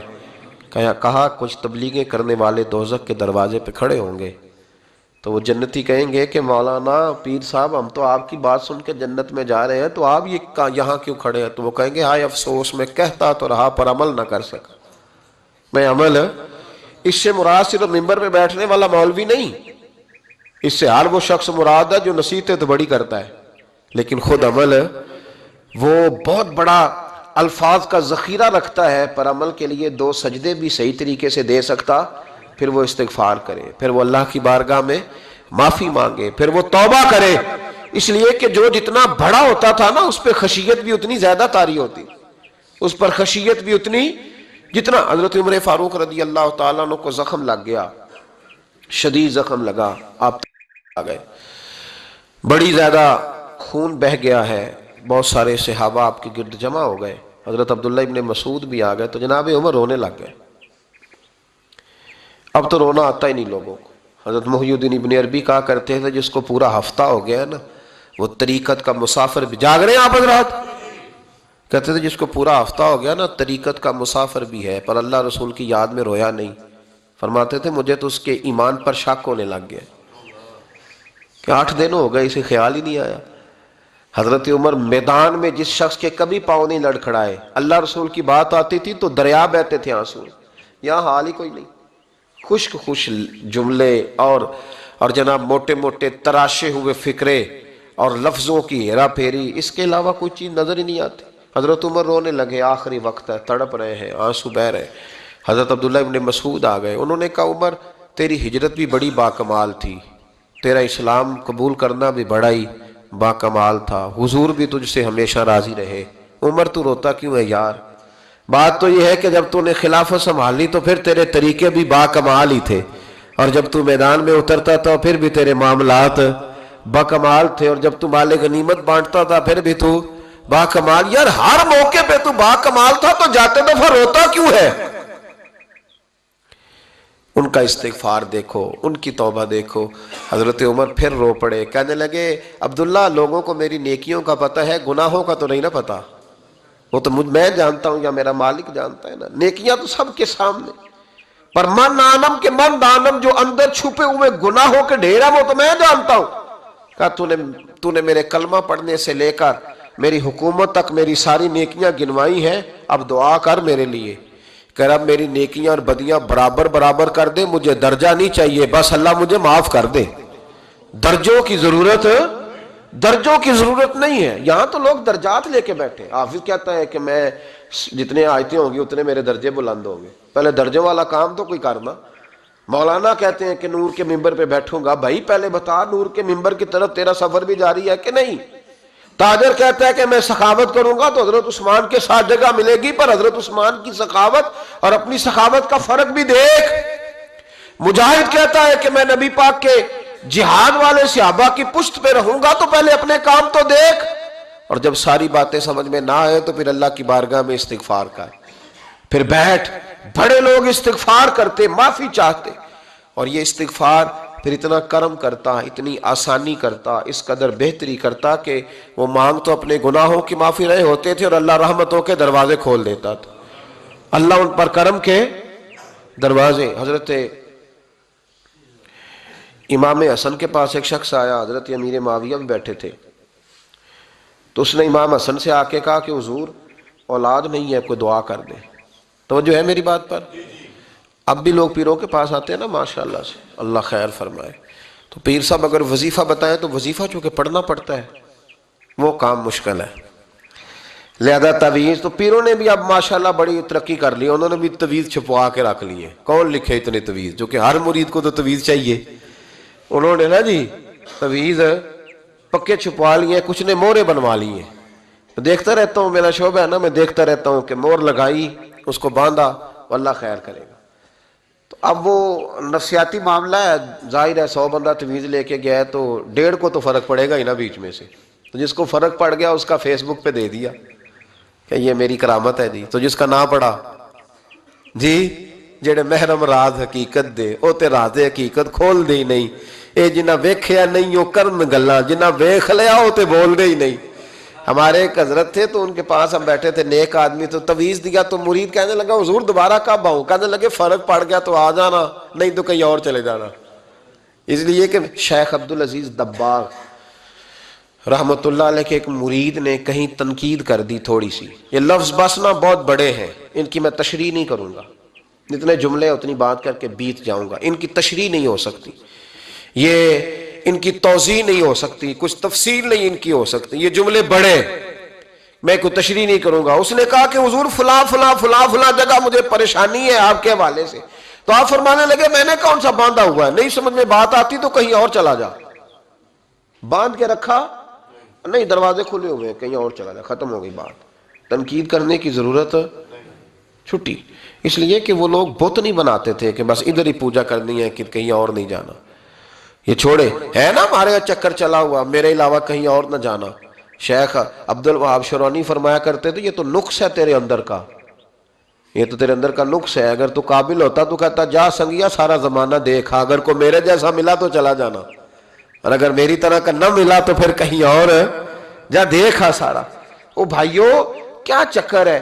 کہا کچھ تبلیغیں کرنے والے دوزخ کے دروازے پہ کھڑے ہوں گے تو وہ جنتی کہیں گے کہ مولانا پیر صاحب ہم تو آپ کی بات سن کے جنت میں جا رہے ہیں، تو آپ یہاں کیوں کھڑے ہیں؟ تو وہ کہیں گے ہائے افسوس، میں کہتا تو رہا پر عمل نہ کر سکا۔ میں عمل، اس سے مراد صرف ممبر پہ بیٹھنے والا مولوی نہیں، اس سے ہر وہ شخص مراد ہے جو نصیحتیں تو بڑی کرتا ہے لیکن خود عمل وہ بہت بڑا الفاظ کا ذخیرہ رکھتا ہے، پر عمل کے لیے 2 سجدے بھی صحیح طریقے سے دے سکتا، پھر وہ استغفار کرے، پھر وہ اللہ کی بارگاہ میں معافی مانگے، پھر وہ توبہ کرے۔ اس لیے کہ جو جتنا بڑا ہوتا تھا نا اس پہ خشیت بھی اتنی زیادہ طاری ہوتی، اس پر خشیت بھی اتنی جتنا۔ حضرت عمر فاروق رضی اللہ تعالیٰ عنہ کو زخم لگ گیا، شدید زخم لگا، آپ آ گئے، بڑی زیادہ خون بہہ گیا ہے، بہت سارے صحابہ آپ کے گرد جمع ہو گئے، حضرت عبداللہ ابن مسعود بھی آ گئے، تو جناب عمر رونے لگ گئے۔ اب تو رونا آتا ہی نہیں لوگوں کو۔ حضرت محی الدین ابن عربی کہا کرتے تھے جس کو پورا ہفتہ ہو گیا ہے نا وہ طریقت کا مسافر بھی، جاگ رہے ہیں آپ حضرات؟ کہتے تھے جس کو پورا ہفتہ ہو گیا نا طریقت کا مسافر بھی ہے، پر اللہ رسول کی یاد میں رویا نہیں۔ فرماتے تھے مجھے تو اس کے ایمان پر شک ہونے لگ گیا کہ 8 دن ہو گئے اسے خیال ہی نہیں آیا۔ حضرت عمر میدان میں جس شخص کے کبھی پاؤں نہیں لڑکھڑائے، اللہ رسول کی بات آتی تھی تو دریا بہتے تھے آنسو، یہاں حال ہی کوئی نہیں، خشک جملے اور جناب موٹے موٹے تراشے ہوئے فکرے اور لفظوں کی ہیرا پھیری، اس کے علاوہ کوئی چیز نظر ہی نہیں آتی۔ حضرت عمر رونے لگے، آخری وقت ہے، تڑپ رہے ہیں، آنسو بہہ رہے۔ حضرت عبداللہ ابن مسعود آ گئے، انہوں نے کہا عمر تیری ہجرت بھی بڑی باکمال تھی، تیرا اسلام قبول کرنا بھی بڑا ہی باکمال تھا، حضور بھی تجھ سے ہمیشہ راضی رہے۔ عمر تو روتا کیوں ہے یار؟ بات تو یہ ہے کہ جب تو نے خلافت سنبھالی تو پھر تیرے طریقے بھی باکمال ہی تھے، اور جب تو میدان میں اترتا تھا پھر بھی تیرے معاملات باکمال تھے، اور جب تو مال غنیمت بانٹتا تھا پھر بھی تو باکمال۔ یار ہر موقع پہ تو باکمال تھا تو جاتے دفعہ روتا کیوں ہے؟ ان کا استغفار دیکھو، ان کی توبہ دیکھو۔ حضرت عمر پھر رو پڑے، کہنے لگے عبداللہ لوگوں کو میری نیکیوں کا پتہ ہے، گناہوں کا تو نہیں نہ پتہ، وہ تو میں جانتا ہوں یا میرا مالک جانتا ہے نا، نیکیاں تو سب کے سامنے، پر من دانم جو اندر چھپے ہوئے گناہوں کے ڈھیر ہے وہ تو میں جانتا ہوں۔ کہا تو نے میرے کلمہ پڑھنے سے لے کر میری حکومت تک میری ساری نیکیاں گنوائی ہیں، اب دعا کر میرے لیے کہ رب میری نیکیاں اور بدیاں برابر کر دے، مجھے درجہ نہیں چاہیے، بس اللہ مجھے معاف کر دے۔ درجوں کی ضرورت نہیں ہے، یہاں تو لوگ درجات لے کے بیٹھے۔ حافظ کہتا ہے کہ میں جتنے آیتیں ہوں گی اتنے میرے درجے بلند ہوں گے، پہلے درجوں والا کام تو کوئی کرنا۔ مولانا کہتے ہیں کہ نور کے ممبر پہ بیٹھوں گا، بھائی پہلے بتا نور کے ممبر کی طرف تیرا سفر بھی جاری ہے کہ نہیں؟ تاجر کہتا ہے کہ میں سخاوت کروں گا تو حضرت عثمان کے ساتھ جگہ ملے گی، پر حضرت عثمان کی سخاوت اور اپنی سخاوت کا فرق بھی دیکھ۔ مجاہد کہتا ہے کہ میں نبی پاک کے جہاد والے صحابہ کی پشت پہ رہوں گا تو پہلے اپنے کام تو دیکھ، اور جب ساری باتیں سمجھ میں نہ آئے تو پھر اللہ کی بارگاہ میں استغفار کر، پھر بیٹھ۔ بڑے لوگ استغفار کرتے، معافی چاہتے، اور یہ استغفار پھر اتنا کرم کرتا، اتنی آسانی کرتا، اس قدر بہتری کرتا کہ وہ مانگ تو اپنے گناہوں کی معافی رہے ہوتے تھے اور اللہ رحمتوں کے دروازے کھول دیتا تھا، اللہ ان پر کرم کے دروازے۔ حضرت امام حسن کے پاس ایک شخص آیا، حضرت امیر معاویہ بھی بیٹھے تھے، تو اس نے امام حسن سے آ کے کہا کہ حضور اولاد نہیں ہے، کوئی دعا کر دے۔ توجہ ہے میری بات پر؟ اب بھی لوگ پیروں کے پاس آتے ہیں نا ماشاءاللہ سے، اللہ خیر فرمائے، تو پیر صاحب اگر وظیفہ بتائیں تو وظیفہ چونکہ پڑھنا پڑتا ہے وہ کام مشکل ہے، لہذا تعویذ تو پیروں نے بھی اب ماشاءاللہ بڑی ترقی کر لی، انہوں نے بھی تعویذ چھپوا کے رکھ لیے. کون لکھے اتنے تعویذ؟ جو کہ ہر مرید کو تو تعویذ چاہیے، انہوں نے نا جی تعویذ پکے چھپوا لیے، کچھ نے مورے بنوا لیے. دیکھتا رہتا ہوں، میرا شعبہ ہے نا، میں دیکھتا رہتا ہوں کہ مور لگائی، اس کو باندھا، اللہ خیر کرے گا. تو اب وہ نفسیاتی معاملہ ہے، ظاہر ہے 100 بندہ تعویذ لے کے گیا ہے تو 1.5 کو تو فرق پڑے گا ہی نا بیچ میں سے. تو جس کو فرق پڑ گیا اس کا فیس بک پہ دے دیا کہ یہ میری کرامت ہے جی. تو جس کا نہ پڑا جی، جڑے محرم راز حقیقت دے او تے راز حقیقت کھول دے ہی نہیں. اے جنہ ویکھیا نہیں او کرن گلاں، جنہ ویکھ لیا او تے بول دے ہی نہیں. ہمارے ایک حضرت تھے تو ان کے پاس ہم بیٹھے تھے، نیک آدمی، تو تعویذ دیا تو مرید کہنے لگا حضور دوبارہ کب آؤں؟ کہنے لگے فرق پڑ گیا تو آ جانا، نہیں تو کہیں اور چلے جانا. اس لیے کہ شیخ عبدالعزیز دباغ رحمت اللہ علیہ کے ایک مرید نے کہیں تنقید کر دی تھوڑی سی. یہ لفظ بس نا بہت بڑے ہیں، ان کی میں تشریح نہیں کروں گا، جتنے جملے اتنی بات کر کے بیت جاؤں گا. ان کی تشریح نہیں ہو سکتی، یہ ان کی توضیح نہیں ہو سکتی، کچھ تفصیل نہیں ان کی ہو سکتی. یہ جملے بڑے، میں کوئی تشریح نہیں کروں گا. اس نے کہا کہ حضور فلاں فلاں فلاں فلاں جگہ مجھے پریشانی ہے آپ کے حوالے سے. تو آپ فرمانے لگے میں نے کون سا باندھا ہوا ہے، نہیں سمجھ میں بات آتی تو کہیں اور چلا جا. باندھ کے رکھا نہیں، دروازے کھلے ہوئے ہیں، کہیں اور چلا جا، ختم ہو گئی بات. تنقید کرنے کی ضرورت چھٹی. اس لیے کہ وہ لوگ بت نہیں بناتے تھے کہ بس ادھر ہی پوجا کرنی ہے کہ کہیں اور نہیں جانا. یہ چھوڑے ہے نا ہمارے چکر چلا ہوا، میرے علاوہ کہیں اور نہ جانا. شیخ عبد الوہاب شرونی فرمایا کرتے تھے یہ تو نقص ہے تیرے اندر کا، یہ تو تیرے اندر کا نقص ہے. اگر تو قابل ہوتا تو کہتا جا سنگیا سارا زمانہ دیکھا، اگر کوئی میرے جیسا ملا تو چلا جانا، اور اگر میری طرح کا نہ ملا تو پھر کہیں اور جا دیکھا سارا. او بھائیو کیا چکر ہے؟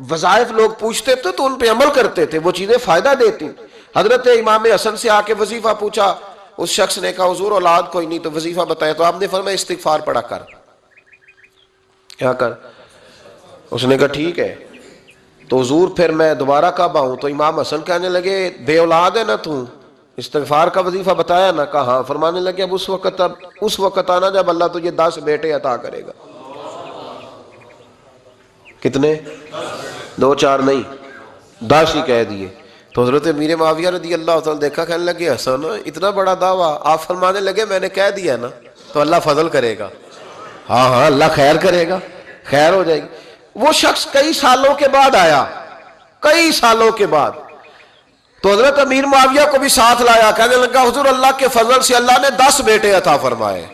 وظائف لوگ پوچھتے تھے تو ان پہ عمل کرتے تھے، وہ چیزیں فائدہ دیتی. حضرت امام حسن سے آ کے وظیفہ پوچھا، اس شخص نے کہا حضور اولاد کوئی نہیں تو وظیفہ بتایا. تو آپ نے فرمایا استغفار پڑھا کر. کیا کر؟ اس نے کہا ٹھیک ہے. تو حضور پھر میں دوبارہ کب آؤں؟ تو امام حسن کہنے لگے بے اولاد ہے نا تو، استغفار کا وظیفہ بتایا نا؟ کہا ہاں. فرمانے لگے اب اس وقت آنا جب اللہ تجھے 10 بیٹے عطا کرے گا. کتنے؟ 2 4 نہیں، 10 ہی کہہ دیے. تو حضرت امیر معاویہ رضی اللہ تعالیٰ دیکھا، کہنے لگے حسن اتنا بڑا دعویٰ. آپ فرمانے لگے میں نے کہہ دیا نا تو اللہ فضل کرے گا. ہاں ہاں اللہ خیر کرے گا، خیر ہو جائے گی. وہ شخص کئی سالوں کے بعد آیا، کئی سالوں کے بعد. تو حضرت امیر معاویہ کو بھی ساتھ لایا، کہنے لگا حضور اللہ کے فضل سے اللہ نے 10 بیٹے عطا فرمائے،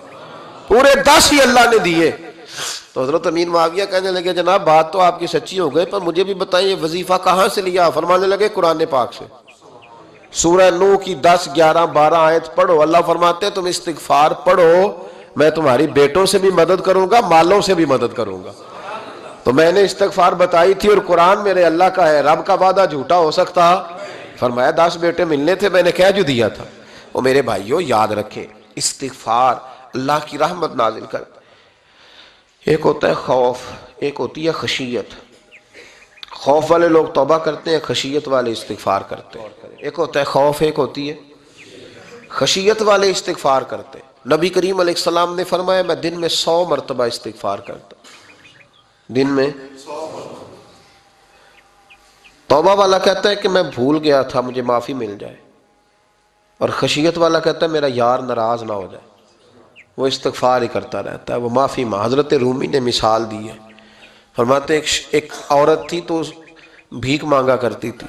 پورے 10 ہی اللہ نے دیے. تو حضرت امیر معاویہ کہنے لگے جناب بات تو آپ کی سچی ہو گئی، پر مجھے بھی بتائیں یہ وظیفہ کہاں سے لیا؟ فرمانے لگے قرآن پاک سے، سورہ نوح کی 10 11 12 آیت پڑھو. اللہ فرماتے ہیں تم استغفار پڑھو، میں تمہاری بیٹوں سے بھی مدد کروں گا، مالوں سے بھی مدد کروں گا. تو میں نے استغفار بتائی تھی اور قرآن میرے اللہ کا ہے، رب کا وعدہ جھوٹا ہو سکتا؟ فرمایا 10 بیٹے ملنے تھے، میں نے کہہ جو دیا تھا. وہ میرے بھائیو یاد رکھے استغفار اللہ کی رحمت نازل کرتا. ایک ہوتا ہے خوف، ایک ہوتی ہے خشیت. خوف والے لوگ توبہ کرتے ہیں، خشیت والے استغفار کرتے ہیں. ایک ہوتا ہے خوف، ایک ہوتی ہے خشیت والے استغفار کرتے ہیں. نبی کریم علیہ السلام نے فرمایا میں دن میں 100 مرتبہ استغفار کرتا ہوں، دن میں. توبہ والا کہتا ہے کہ میں بھول گیا تھا مجھے معافی مل جائے، اور خشیت والا کہتا ہے میرا یار ناراض نہ ہو جائے، وہ استغفار ہی کرتا رہتا ہے، وہ معافی حضرت رومی نے مثال دی ہے. فرماتے ایک عورت تھی تو بھیک مانگا کرتی تھی.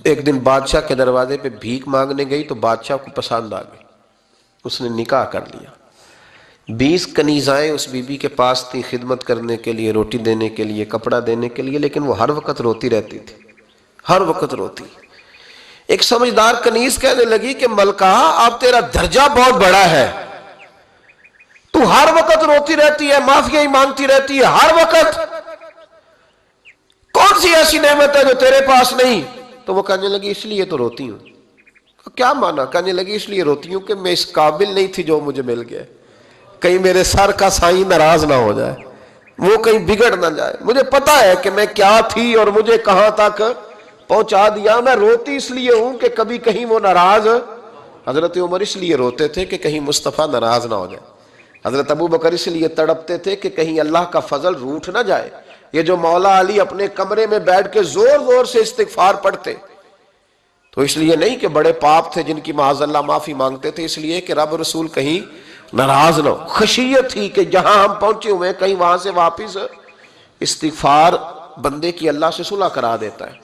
ایک دن بادشاہ کے دروازے پہ بھیک مانگنے گئی تو بادشاہ کو پسند آ گئی، اس نے نکاح کر لیا. 20 کنیزائیں اس بی بی کے پاس تھی خدمت کرنے کے لیے، روٹی دینے کے لیے، کپڑا دینے کے لیے، لیکن وہ ہر وقت روتی رہتی تھی، ہر وقت روتی. ایک سمجھدار کنیز کہنے لگی کہ ملکہ اب تیرا درجہ بہت بڑا ہے، تو ہر وقت روتی رہتی ہے، معافی ہی مانگتی رہتی ہے ہر وقت، کون سی ایسی نعمت ہے جو تیرے پاس نہیں؟ تو وہ کہنے لگی اس لیے تو روتی ہوں. کیا مانا؟ کہنے لگی اس لیے روتی ہوں کہ میں اس قابل نہیں تھی جو مجھے مل گیا، کہیں میرے سر کا سائیں ناراض نہ ہو جائے. وہ کہیں بگڑ نہ جائے. مجھے پتا ہے کہ میں کیا تھی اور مجھے کہاں تک پہنچا دیا. میں روتی اس لیے ہوں کہ کبھی کہیں وہ ناراض. حضرت عمر اس لیے روتے تھے کہ کہیں مصطفیٰ ناراض نہ ہو جائے. حضرت ابو بکر اس لیے تڑپتے تھے کہ کہیں اللہ کا فضل روٹھ نہ جائے. یہ جو مولا علی اپنے کمرے میں بیٹھ کے زور زور سے استغفار پڑھتے تو اس لیے نہیں کہ بڑے پاپ تھے جن کی معاذ اللہ معافی مانگتے تھے، اس لیے کہ رب رسول کہیں ناراض نہ ہو. خشیت تھی کہ جہاں ہم پہنچے ہوئے کہیں وہاں سے واپس. استغفار بندے کی اللہ سے صلح کرا دیتا ہے،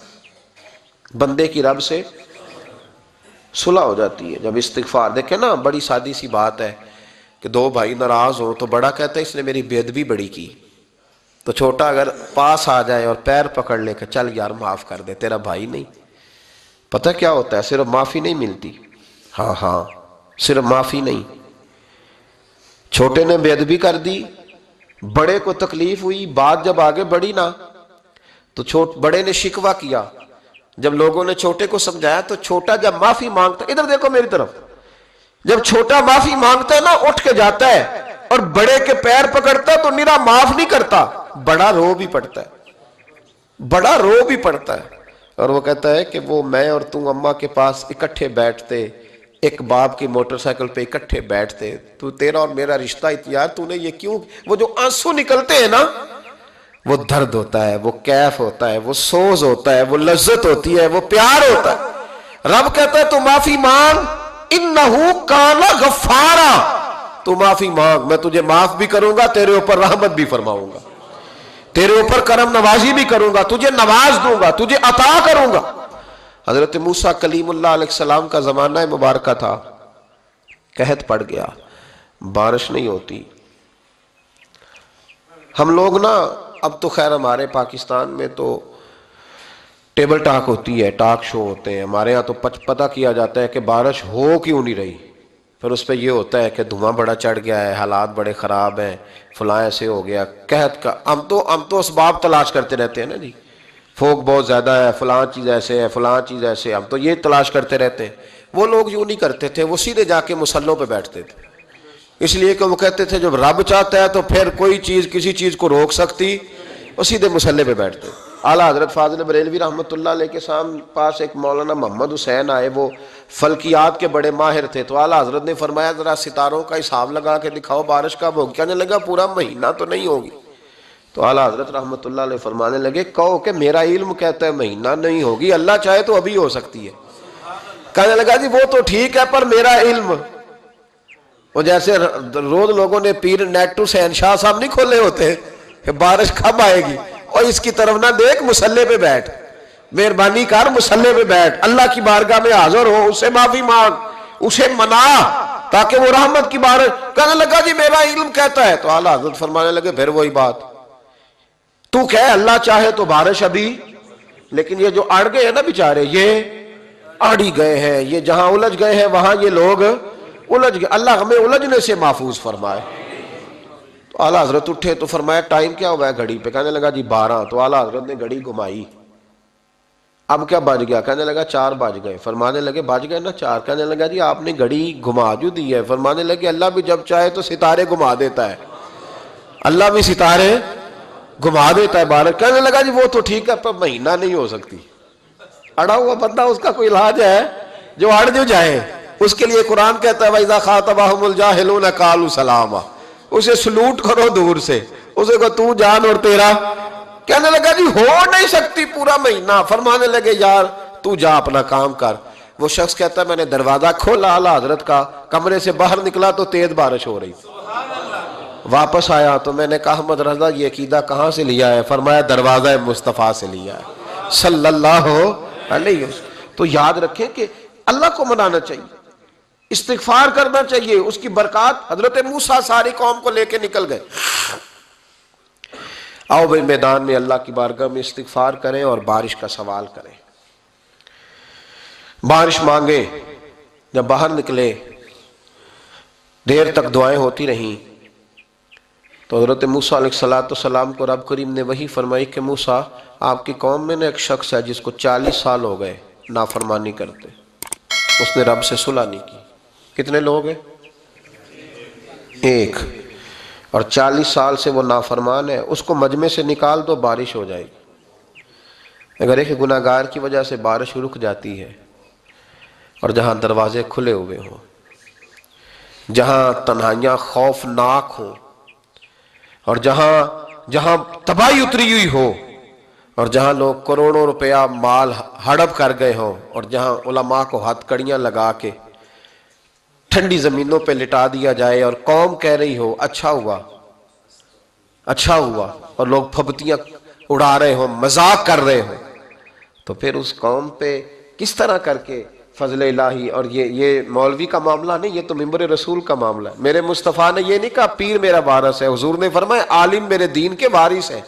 بندے کی رب سے صلح ہو جاتی ہے جب استغفار. دیکھیں نا، بڑی سادی سی بات ہے کہ دو بھائی ناراض ہوں تو بڑا کہتا ہے اس نے میری بے ادبی بڑی کی، تو چھوٹا اگر پاس آ جائے اور پیر پکڑ لے کہ چل یار معاف کر دے، تیرا بھائی نہیں. پتہ کیا ہوتا ہے؟ صرف معافی نہیں ملتی. ہاں صرف معافی نہیں. چھوٹے نے بے ادبی کر دی، بڑے کو تکلیف ہوئی، بات جب آگے بڑھی نا تو بڑے نے شکوہ کیا. جب لوگوں نے چھوٹے کو سمجھایا تو چھوٹا جب معافی مانگتا، ادھر دیکھو میری طرف، جب چھوٹا معافی مانگتا ہے نا اٹھ کے جاتا ہے اور بڑے کے پیر پکڑتا ہے تو میرا معاف نہیں کرتا، بڑا رو بھی پڑتا ہے، بڑا رو بھی پڑتا ہے. اور وہ کہتا ہے کہ وہ میں اور تم اماں کے پاس اکٹھے بیٹھتے، ایک باپ کی موٹر سائیکل پہ اکٹھے بیٹھتے، تو تیرا اور میرا رشتہ یار تو نے یہ کیوں. وہ جو آنسو نکلتے ہیں نا وہ درد ہوتا ہے، وہ کیف ہوتا ہے، وہ سوز ہوتا ہے، وہ لذت ہوتی ہے، وہ پیار ہوتا ہے. رب کہتا ہے تو معافی مانگ، انہو کان غفارا، تو معافی مانگ، میں تجھے معاف بھی کروں گا، تیرے اوپر رحمت بھی فرماؤں گا، تیرے اوپر کرم نوازی بھی کروں گا، تجھے نواز دوں گا، تجھے عطا کروں گا. حضرت موسیٰ کلیم اللہ علیہ السلام کا زمانہ مبارکہ تھا، قحط پڑ گیا، بارش نہیں ہوتی. ہم لوگ نا اب تو خیر ہمارے پاکستان میں تو ٹیبل ٹاک ہوتی ہے، ٹاک شو ہوتے ہیں. ہمارے ہاں تو پتہ کیا جاتا ہے کہ بارش ہو کیوں نہیں رہی، پھر اس پہ یہ ہوتا ہے کہ دھواں بڑا چڑھ گیا ہے، حالات بڑے خراب ہیں، فلاں ایسے ہو گیا قحط کا. ہم تو اسباب تلاش کرتے رہتے ہیں نا جی، فوق بہت زیادہ ہے، فلاں چیز ایسے ہے، فلاں چیز ایسے، ہم تو یہ تلاش کرتے رہتے ہیں. وہ لوگ یوں نہیں کرتے تھے، وہ سیدھے جا کے مصلوں پہ بیٹھتے تھے، اس لیے کہ وہ کہتے تھے جب رب چاہتا ہے تو پھر کوئی چیز کسی چیز کو روک سکتی. وہ سیدھے مصلے پہ بیٹھتے. اعلیٰ حضرت فاضل بریلوی رحمۃ اللہ علیہ کے پاس ایک مولانا محمد حسین آئے، وہ فلکیات کے بڑے ماہر تھے. تو اعلیٰ حضرت نے فرمایا ذرا ستاروں کا حساب لگا کے دکھاؤ بارش کب ہوگی. کہنے لگا پورا مہینہ تو نہیں ہوگی. تو اعلیٰ حضرت رحمۃ اللہ علیہ فرمانے لگے کہو کہ میرا علم کہتا ہے مہینہ نہیں ہوگی، اللہ چاہے تو ابھی ہو سکتی ہے. کہنے لگا جی وہ تو ٹھیک ہے پر میرا علم. وہ جیسے روز لوگوں نے پیر نیٹو شہنشاہ صاحب نہیں کھولے ہوتے کہ بارش کب آئے گی، اور اس کی طرف نہ دیکھ، مصلے پہ بیٹھ، مہربانی کر مصلے پہ بیٹھ، اللہ کی بارگاہ میں حاضر ہو، اسے معافی مانگ، اسے منا تاکہ وہ رحمت کی بارش. کہنے لگا جی میرا علم کہتا ہے. تو اعلیٰ حضرت فرمانے لگے پھر وہی بات، تو کہے اللہ چاہے تو بارش ابھی، لیکن یہ جو اڑ گئے ہیں نا بیچارے، یہ اڑی گئے ہیں، یہ جہاں الجھ گئے ہیں وہاں یہ لوگ الجھ گئے. اللہ ہمیں الجھنے سے محفوظ فرمائے. تو اعلیٰ حضرت اٹھے تو فرمایا ٹائم کیا ہوا ہے گھڑی پہ؟ کہنے لگا جی 12. تو اعلیٰ حضرت نے گھڑی گھمائی، اب کیا بج گیا؟ کہنے لگا 4 بج گئے. فرمانے لگے بج گئے نا 4. کہنے لگا جی آپ نے گھڑی گھما جو دی ہے. فرمانے لگے اللہ بھی جب چاہے تو ستارے گھما دیتا ہے، اللہ بھی ستارے گھما دیتا ہے بارش. کہنے لگا جی وہ تو ٹھیک ہے پر مہینہ نہیں ہو سکتی. اڑا ہوا بندہ، اس کا کوئی علاج ہے؟ جو اڑ جو جائے اس کے لیے قرآن کہتا ہے وَإِذَا خَاطَبَهُمُ الْجَاهِلُونَ قَالُوا سَلَامًا. اسے سلوٹ کرو دور سے، اسے کو تو جان اور تیرا. کہنے لگا جی ہو نہیں سکتی پورا مہینہ. فرمانے لگے یار تو جا اپنا کام کر. وہ شخص کہتا ہے میں نے دروازہ کھولا اعلیٰ حضرت کا، کمرے سے باہر نکلا تو تیز بارش ہو رہی. واپس آیا تو میں نے کہا احمد رضا یہ عقیدہ کہاں سے لیا ہے؟ فرمایا دروازہ مصطفیٰ سے لیا ہے صلی اللہ علیہ وسلم. تو یاد رکھیں کہ اللہ کو منانا چاہیے، استغفار کرنا چاہیے، اس کی برکات. حضرت موسیٰ ساری قوم کو لے کے نکل گئے. آؤ بھائی میدان میں اللہ کی بارگاہ میں استغفار کریں اور بارش کا سوال کریں، بارش مانگے. جب باہر نکلے دیر تک دعائیں ہوتی رہیں تو حضرت موسیٰ علیہ السلام کو رب کریم نے وحی فرمائی کہ موسیٰ آپ کی قوم میں نے ایک شخص ہے جس کو 40 سال ہو گئے نافرمانی کرتے، اس نے رب سے صلح نہیں کی. کتنے لوگ ہیں؟ ایک. اور 40 سال سے وہ نافرمان ہے، اس کو مجمع سے نکال دو، بارش ہو جائے گی۔ اگر ایک گناہگار کی وجہ سے بارش رک جاتی ہے، اور جہاں دروازے کھلے ہوئے ہوں، جہاں تنہائیاں خوفناک ہوں، اور جہاں تباہی اتری ہوئی ہو، اور جہاں لوگ کروڑوں روپیہ مال ہڑپ کر گئے ہوں، اور جہاں علماء کو ہتھ کڑیاں لگا کے ٹھنڈی زمینوں پہ لٹا دیا جائے، اور قوم کہہ رہی ہو اچھا ہوا اچھا ہوا، اور لوگ پھبتیاں اڑا رہے ہوں، مذاق کر رہے ہوں، تو پھر اس قوم پہ کس طرح کر کے فضل الہی؟ اور یہ مولوی کا معاملہ نہیں، یہ تو ممبر رسول کا معاملہ ہے۔ میرے مصطفیٰ نے یہ نہیں کہا پیر میرا وارث ہے، حضور نے فرمایا عالم میرے دین کے وارث ہے۔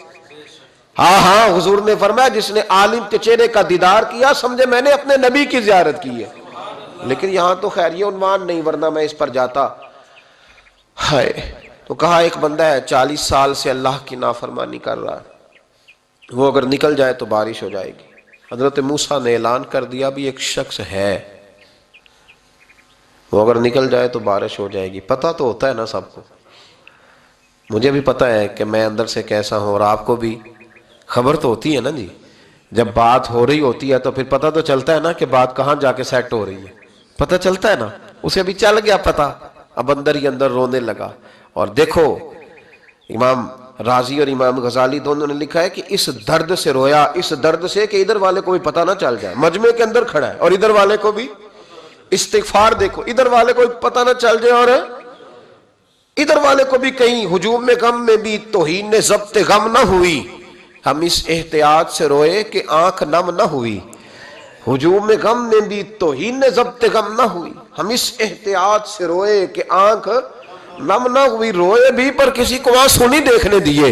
ہاں حضور نے فرمایا جس نے عالم کے چہرے کا دیدار کیا سمجھے میں نے اپنے نبی کی زیارت کی ہے۔ لیکن یہاں تو خیر یہ عنوان نہیں، ورنہ میں اس پر جاتا ہے۔ تو کہا ایک بندہ ہے 40 سال سے اللہ کی نافرمانی کر رہا ہے، وہ اگر نکل جائے تو بارش ہو جائے گی۔ حضرت موسیٰ نے اعلان کر دیا بھی ایک شخص ہے، وہ اگر نکل جائے تو بارش ہو جائے گی۔ پتہ تو ہوتا ہے نا سب کو، مجھے بھی پتہ ہے کہ میں اندر سے کیسا ہوں، اور آپ کو بھی خبر تو ہوتی ہے نا جی۔ جب بات ہو رہی ہوتی ہے تو پھر پتہ تو چلتا ہے نا کہ بات کہاں جا کے سیٹ ہو رہی ہے، پتہ چلتا ہے نا۔ اسے بھی چل گیا پتہ، اب اندر ہی اندر رونے لگا۔ اور دیکھو امام رازی اور امام غزالی دونوں نے لکھا ہے کہ اس درد سے رویا، اس درد سے کہ ادھر والے کو بھی پتہ نہ چل جائے، مجمع کے اندر کھڑا ہے اور ادھر والے کو بھی استغفار، دیکھو ادھر والے کو بھی پتہ نہ چل جائے اور ادھر والے کو بھی کہیں ہجوم میں غم میں بھی توہین نے ضبط غم نہ ہوئی۔ ہم اس احتیاط سے روئے کہ آنکھ نم نہ ہوئی، ہجوم غم میں بھی توہین نے ضبط غم نہ ہوئی۔ ہم اس احتیاط سے روئے کہ آنکھ نم نہ ہوئی، روئے بھی پر کسی کو آنسو نہیں دیکھنے دیے۔